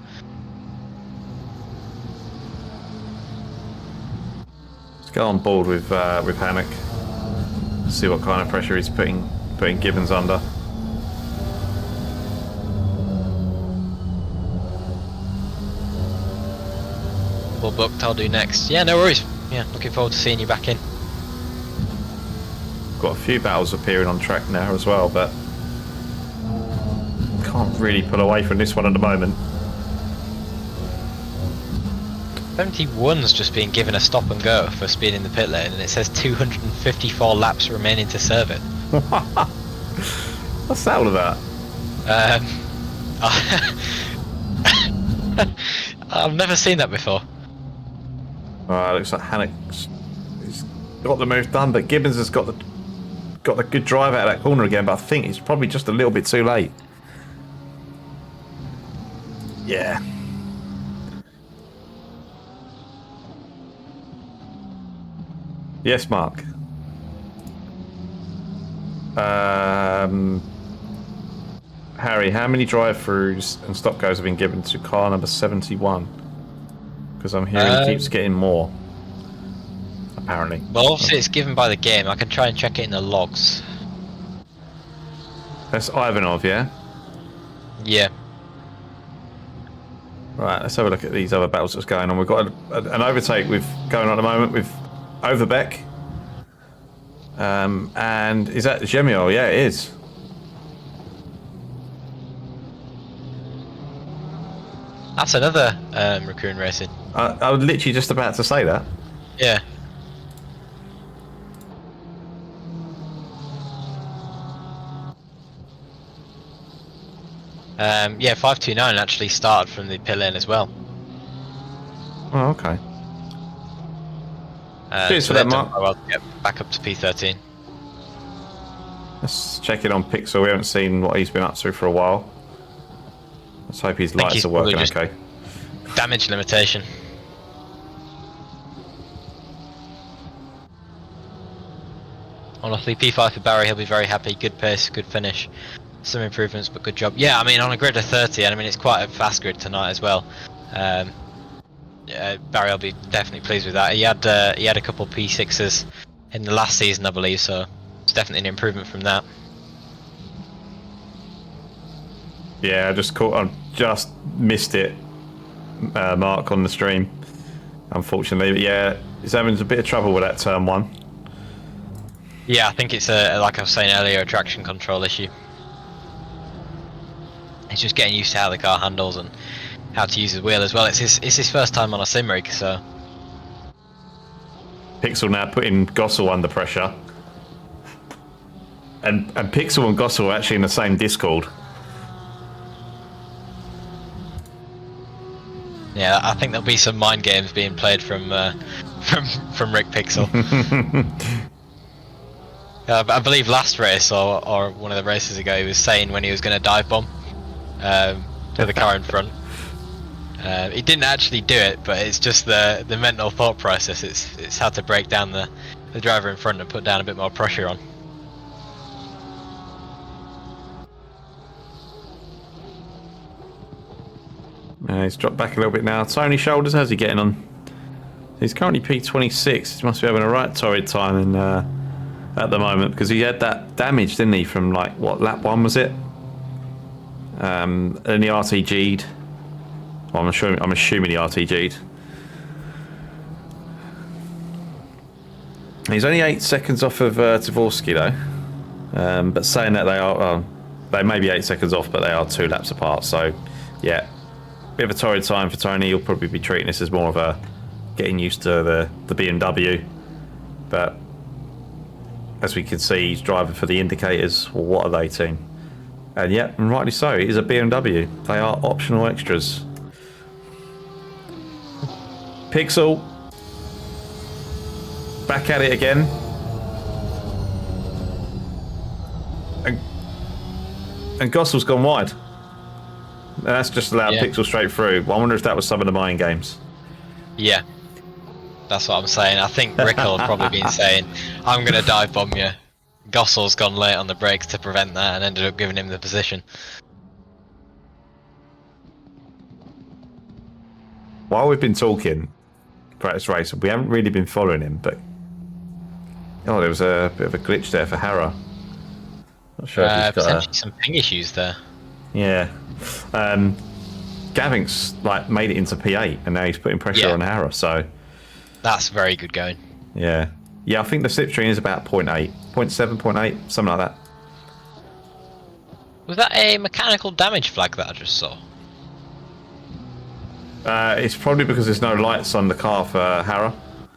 Let's go on board with Hannock. See what kind of pressure he's putting Gibbons under. All booked, I'll do next. Yeah, no worries. Yeah, looking forward to seeing you back in. Got a few battles appearing on track now as well, but can't really pull away from this one at the moment. 71's just being given a stop and go for speed in the pit lane, and it says 254 laps remaining to serve it. What's that all about? I've never seen that before. Looks like Hannock's he's got the move done, but Gibbons has got the good drive out of that corner again, but I think he's probably just a little bit too late. Yeah. Yes, Mark. Harry, how many drive-throughs and stop-goes have been given to car number 71? Because I'm hearing he keeps getting more. Apparently. Well, obviously it's given by the game. I can try and check it in the logs. That's Ivanov, yeah? Yeah. Right, let's have a look at these other battles that's going on. We've got an overtake going on at the moment with Overbeck. And is that Gemio? Yeah, it is. That's another Raccoon Racing. I was literally just about to say that. Yeah. Yeah, 529 actually started from the pit lane as well. Oh, okay. Cheers so for that, they've done Mark. quite well to get back up to P13. Let's check in on Pixel. We haven't seen what he's been up to for a while. Let's hope his lights he's are working probably just- okay. Damage limitation. Honestly, P5 for Barry, he'll be very happy. Good pace, good finish. Some improvements, but good job. Yeah, I mean, on a grid of 30, and I mean, it's quite a fast grid tonight as well. Yeah, Barry will be definitely pleased with that. He had a couple P6s in the last season, I believe, so it's definitely an improvement from that. Yeah, I just missed it, Mark, on the stream, unfortunately. But yeah, he's having a bit of trouble with that turn one. Yeah, I think it's like I was saying earlier, a traction control issue. He's just getting used to how the car handles and how to use his wheel as well. It's his first time on a sim rig, so. Pixel now putting Gossel under pressure. And Pixel and Gossel are actually in the same Discord. Yeah, I think there'll be some mind games being played from Rick Pixel. I believe last race or one of the races ago, he was saying when he was going to dive bomb to the car in front. He didn't actually do it, but it's just the mental thought process. It's how to break down the driver in front and put down a bit more pressure on. He's dropped back a little bit now. Tony Shoulders, how's he getting on? He's currently P26. He must be having a right torrid time at the moment, because he had that damage, didn't he, from like, what, lap 1 was it? And he RTG'd. Well, I'm assuming he RTG'd. He's only 8 seconds off of Dvorsky though. But saying that they may be 8 seconds off, but they are 2 laps apart. So, yeah, bit of a torrid time for Tony. He'll probably be treating this as more of a getting used to the BMW. But as we can see, he's driving for the indicators. Well, what are they, team? And yeah, and rightly so. It is a BMW. They are optional extras. Pixel. Back at it again. And Gossell's gone wide. And that's just allowed Pixel straight through. I wonder if that was some of the mind games. Yeah. That's what I'm saying. I think Rickle had probably been saying, I'm going to dive bomb you. Gossell's gone late on the brakes to prevent that and ended up giving him the position. While we've been talking about this race, we haven't really been following him, but oh, there was a bit of a glitch there for Hara. Not sure if he's got potentially some ping issues there. Yeah. Gavink's like made it into P8 and now he's putting pressure on Hara, so that's very good going. Yeah. Yeah, I think the slipstream is about 0.8, 0.7, 0.8, something like that. Was that a mechanical damage flag that I just saw? It's probably because there's no lights on the car for Hara.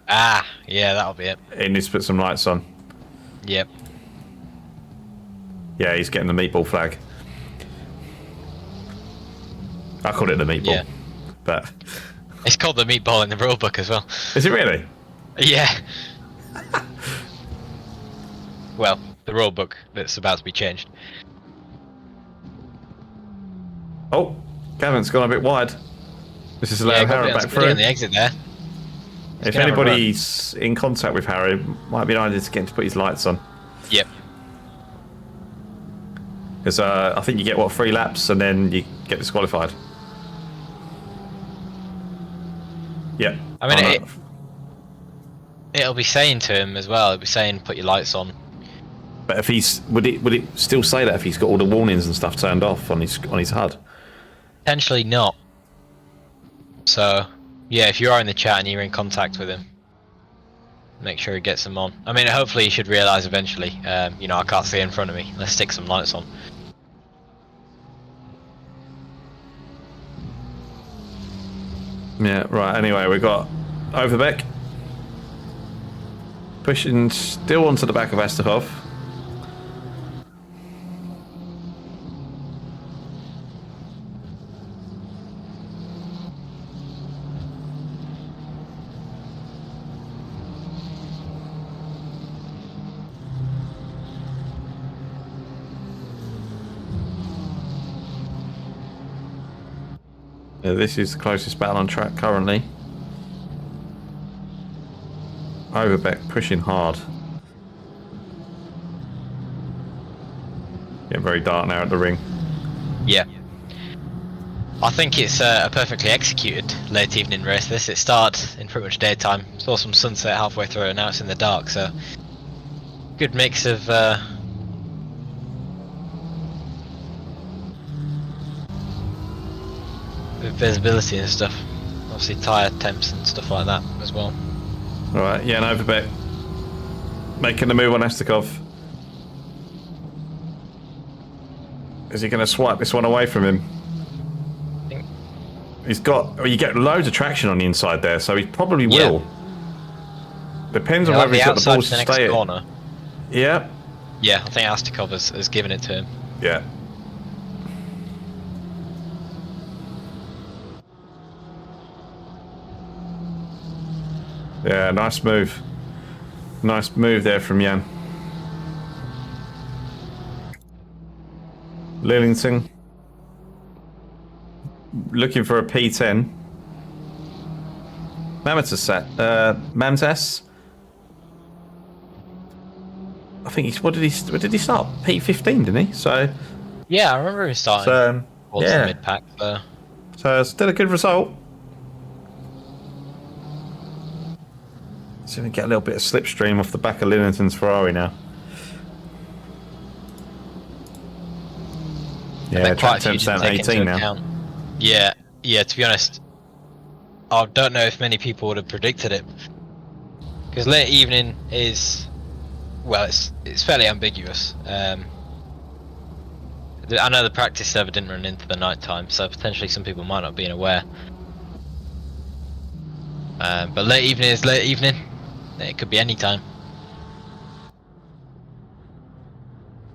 Ah, yeah, that'll be it. He needs to put some lights on. Yep. Yeah, he's getting the meatball flag. I called it the meatball, but it's called the meatball in the rulebook as well. Is it really? Yeah. Well, the rulebook that's about to be changed. Oh, Gavin's gone a bit wide. This is allowing Hara back through. On the exit there. If anybody's in contact with Hara, it might be an idea to get him to put his lights on. Yep. Because I think you get, what, 3 laps and then you get disqualified. Yeah. I mean, it'll be saying to him as well, it'll be saying put your lights on. But if he's, would it still say that if he's got all the warnings and stuff turned off on his HUD? Potentially not. So, yeah, if you are in the chat and you're in contact with him, make sure he gets them on. I mean, hopefully he should realise eventually, you know, I can't see in front of me, let's stick some lights on. Yeah, right, anyway, we've got Overbeck pushing still onto the back of Astakov. Yeah, this is the closest battle on track currently. Overbeck pushing hard. Getting very dark now at the ring. Yeah. I think it's a perfectly executed late evening race this. It started in pretty much daytime, saw some sunset halfway through and now it's in the dark, so good mix of visibility and stuff. Obviously tyre temps and stuff like that as well. Alright, yeah, and Overbeck making the move on Astakov. Is he going to swipe this one away from him? He's got... Well, you get loads of traction on the inside there, so he probably will. Depends on whether he's got the balls to stay it. Yeah. Yeah, I think Astakov has given it to him. Yeah. Yeah, nice move. Nice move there from Jan. Lillington. Looking for a P10. Mamtas. I think he's... What did he start? P15, didn't he? So... Yeah, I remember him starting towards the mid-pack. So still a good result. He's going to get a little bit of slipstream off the back of Lillington's Ferrari now. Yeah, track temp's down 18 now. Yeah, to be honest, I don't know if many people would have predicted it. Because late evening is, well, it's fairly ambiguous. I know the practice server didn't run into the night time, so potentially some people might not be aware. But late evening is late evening. It could be any time.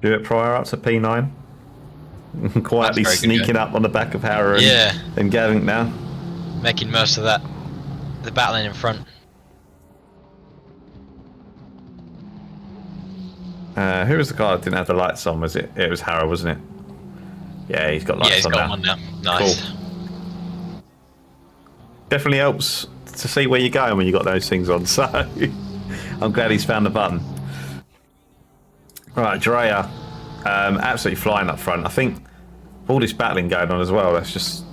Do it prior up to P9. Quietly That's very good sneaking up on the back of Harrow and Gavin now. Making most of that. The battling in front. Who was the guy that didn't have the lights on? Was it? It was Harrow, wasn't it? Yeah, he's got lights Yeah, he's on got now. one now. Nice. Cool. Definitely helps to see where you're going when you got those things on. So I'm glad he's found the button. Right, Drea, absolutely flying up front. I think all this battling going on as well. That's just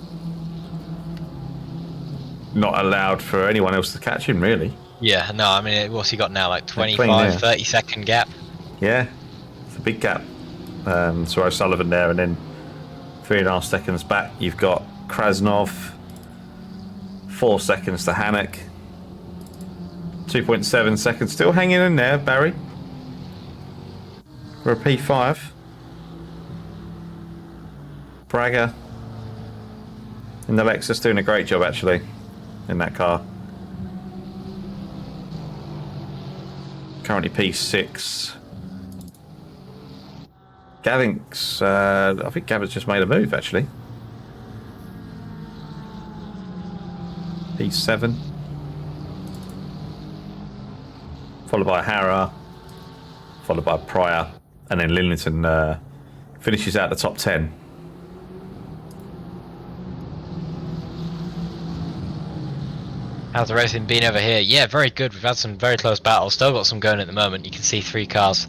not allowed for anyone else to catch him, really. Yeah, no, I mean, what's he got now? Like 25, clean, yeah. 30 second gap? Yeah, it's a big gap. So O'Sullivan there, and then 3.5 seconds back, you've got Krasnov. 4 seconds to Hanek. 2.7 seconds. Still hanging in there, Barry. For a P5. Braga in the Lexus doing a great job, actually, in that car. Currently P6. Gavin's, I think Gavin's just made a move, actually. P7. Followed by Harrow. Followed by Pryor. And then Lillington finishes out the top 10. How's the racing been over here? Yeah, very good. We've had some very close battles. Still got some going at the moment. You can see 3 cars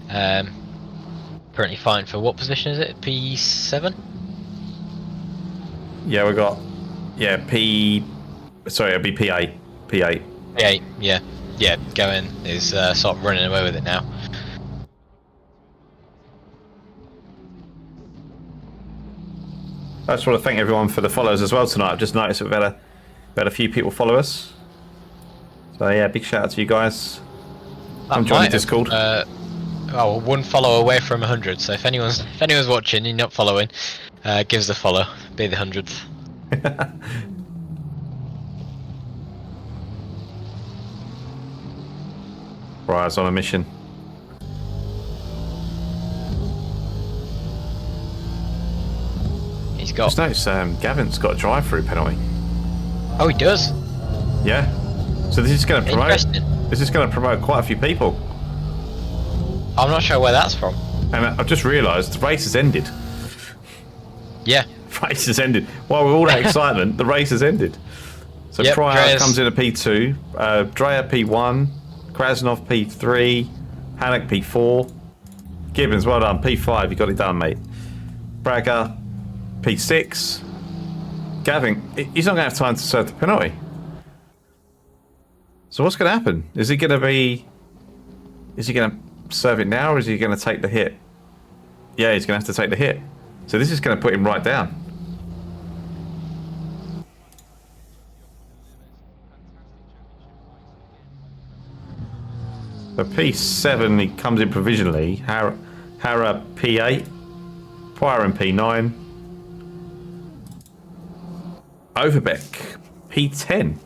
currently fighting for what position is it? P7? Yeah, we got Sorry, it'll be P8. P8. P8, yeah. Yeah, going is sort of running away with it now. I just want to thank everyone for the follows as well tonight. I've just noticed we've had a few people follow us. So yeah, big shout out to you guys. I'm joining Discord. One follow away from 100. So if anyone's watching and you're not following, give us a follow. Be the 100th. Briar's on a mission. He's got. Just noticed Gavin's got a drive-through penalty. Oh, he does. Yeah. So this is going to promote. Interesting. This is going to promote quite a few people. I'm not sure where that's from. And I've just realised the race has ended. Yeah. The race has ended. While with all that excitement, the race has ended. So Yep, Pryor comes in at P2, Dreyer P1, Krasnov P3, Hanek P4, Gibbons, well done, P5, you got it done, mate. Braga P6. Gavin, he's not going to have time to serve the penalty. So what's going to happen? Is he going to serve it now, or is he going to take the hit? Yeah, he's going to have to take the hit. So this is going to put him right down. So P7, he comes in provisionally. Hara P8, Pryor in P9, Overbeck P10.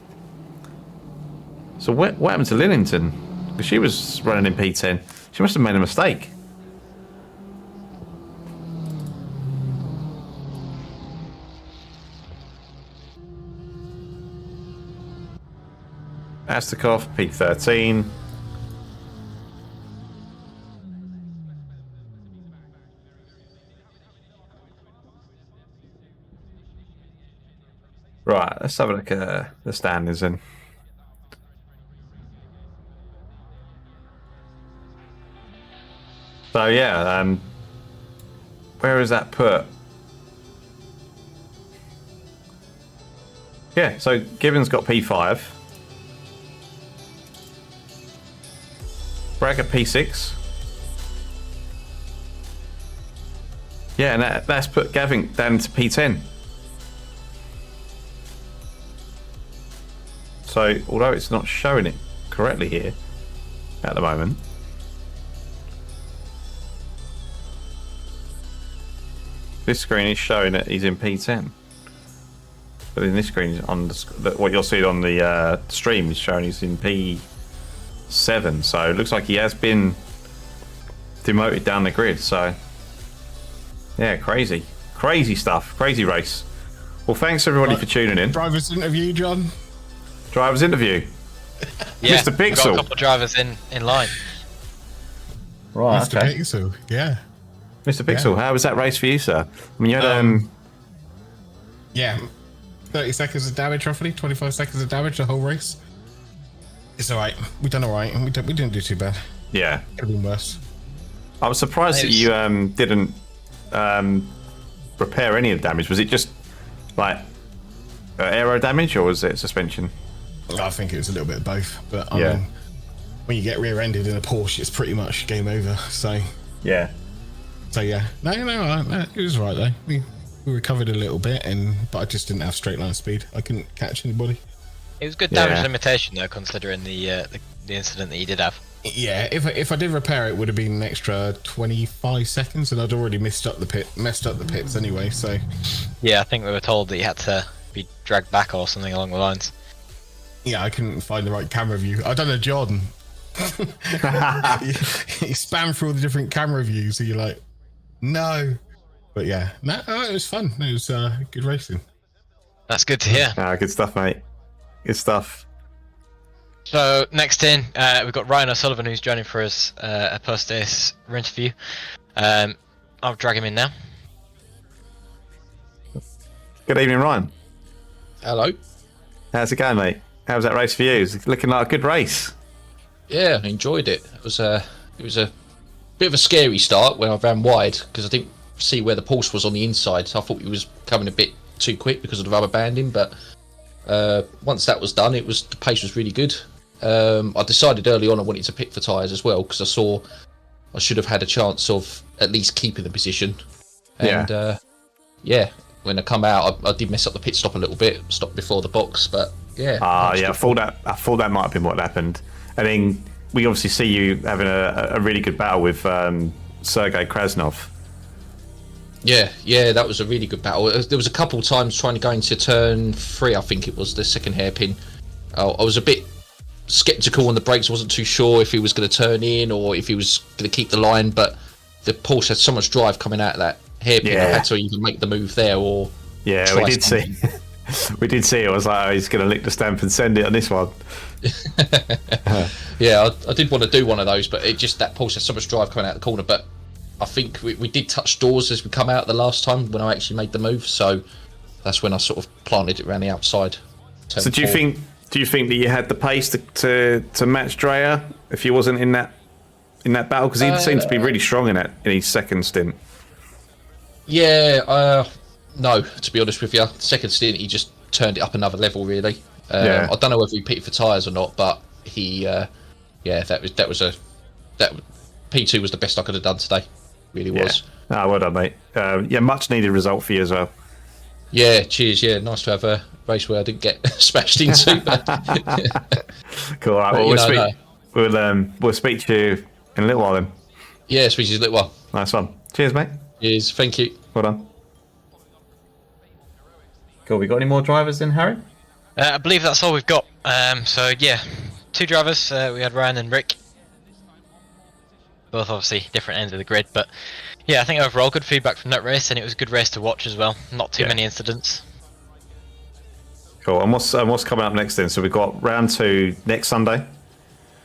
So what happened to Lillington? Because she was running in P10. She must have made a mistake. Astakov P13. Right, let's have a look at the standings then. So yeah, where is that put? Yeah, so Gibbons got P5. Braga P6. Yeah, and that's put Gavin down to P10. So, although it's not showing it correctly here at the moment, this screen is showing that he's in P10. But in this screen, on what you'll see on the stream is showing he's in P7. So it looks like he has been demoted down the grid. So Yeah, crazy stuff, crazy race. Well, thanks everybody for tuning in. Driver's interview, John. Driver's interview. Yeah, Mr. we've got a Pixel. couple of drivers in line. Right, Mr. okay. Pixel, yeah. Mr. Pixel, how was that race for you, sir? I mean, you had Yeah, 30 seconds of damage roughly, 25 seconds of damage the whole race. It's alright. We done alright. We didn't do too bad. yeah. Could have been worse. I was surprised that you didn't repair any of the damage. Was it just like aero damage, or was it suspension? I think it was a little bit of both, but I Yeah. mean, when you get rear-ended in a Porsche, it's pretty much game over. So Yeah. yeah, no, it was right though. We recovered a little bit, but I just didn't have straight line speed. I couldn't catch anybody. It was good damage Yeah. limitation though, considering the incident that you did have. Yeah, if I did repair it, would have been an extra 25 seconds, and I'd already messed up the pits anyway. So Yeah, I think we were told that you had to be dragged back or something along the lines. yeah, I couldn't find the right camera view. I don't know, Jordan. You spam through all the different camera views, so you're like, no. But yeah, no, it was fun. It was good racing. That's good to hear. Good stuff, mate. Good stuff. So next in, we've got Ryan O'Sullivan who's joining for us a post-race interview. I'll drag him in now. Good evening, Ryan. Hello. How's it going, mate? How was that race for you? It's looking like a good race. Yeah, I enjoyed it. It was a bit of a scary start when I ran wide because I didn't see where the Porsche was on the inside. So I thought he was coming a bit too quick because of the rubber banding. But once that was done, the pace was really good. I decided early on I wanted to pick for tyres as well because I saw I should have had a chance of at least keeping the position. And yeah, when I come out, I did mess up the pit stop a little bit, stopped before the box, but yeah. I thought that might have been what happened. And then we obviously see you having a really good battle with Sergei Krasnov. Yeah, that was a really good battle. There was a couple times trying to go into turn 3, I think it was the second hairpin. I was a bit sceptical on the brakes. I wasn't too sure if he was going to turn in or if he was going to keep the line, but the Porsche had so much drive coming out of that hairpin. I had to either make the move there or Yeah, we did see. We did see it. I was like, oh, he's going to lick the stamp and send it on this one. Yeah, I did want to do one of those, but that Porsche had so much drive coming out the corner. But I think we did touch doors as we come out the last time when I actually made the move, so that's when I sort of planted it around the outside. So do you think that you had the pace to match Dreyer if he wasn't in that battle? Because he seemed to be really strong in his second stint. Yeah, no, to be honest with you, second stint he just turned it up another level really. I don't know whether he pitted for tyres or not, but he that P2 was the best I could have done today. Really was. Well done, mate. Much needed result for you as well. Yeah, cheers. Yeah, nice to have a race where I didn't get smashed into. Cool. All right, well, we'll speak to you in a little while then. Yeah, speak to you in a little while. Nice one. Cheers, mate. Cheers. Thank you. Well done. Cool. We got any more drivers in, Harry? I believe that's all we've got. So yeah, 2 drivers. We had Ryan and Rick. Both obviously different ends of the grid, but yeah, I think overall good feedback from that race, and it was a good race to watch as well. Not too many incidents. Cool. And what's coming up next then? So we've got round 2 next Sunday.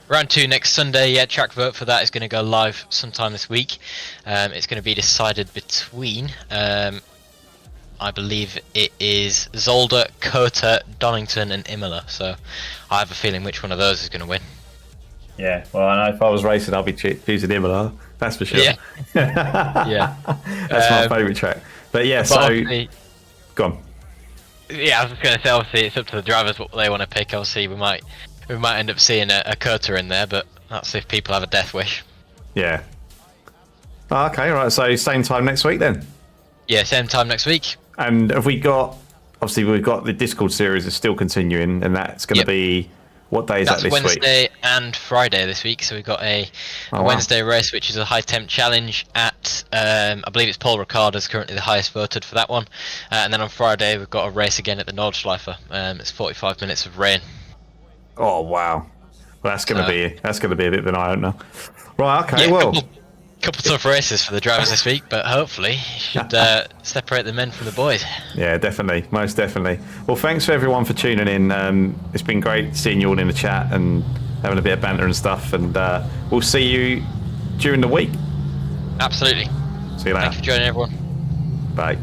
Round 2 next Sunday. Yeah, track vote for that is going to go live sometime this week. It's going to be decided between, I believe it is Zolder, Kota, Donington, and Imola. So I have a feeling which one of those is going to win. Yeah, well, I know if I was racing, I'd be choosing Imola. That's for sure. Yeah, yeah. That's my favourite track. But yeah, so go on. Yeah, I was just going to say, obviously it's up to the drivers what they want to pick. Obviously we might end up seeing a Kota in there, but that's if people have a death wish. Yeah. Oh, okay, right. So same time next week then. Yeah, same time next week. And have we got? Obviously, we've got the Discord series is still continuing, and that's going to be. What day is that this Wednesday week? Wednesday and Friday this week. So we've got a Wednesday race, which is a high temp challenge at, I believe it's Paul Ricard is currently the highest voted for that one. And then on Friday we've got a race again at the Nordschleife. It's 45 minutes of rain. Oh wow! Well, that's going to be a bit of an eye opener. Right. Okay. Yeah, well, Couple tough races for the drivers this week, but hopefully it should separate the men from the boys. Yeah, definitely, most definitely. Well, thanks for everyone for tuning in. It's been great seeing you all in the chat and having a bit of banter and stuff. And we'll see you during the week. Absolutely. See you later. Thank you for joining, everyone. Bye.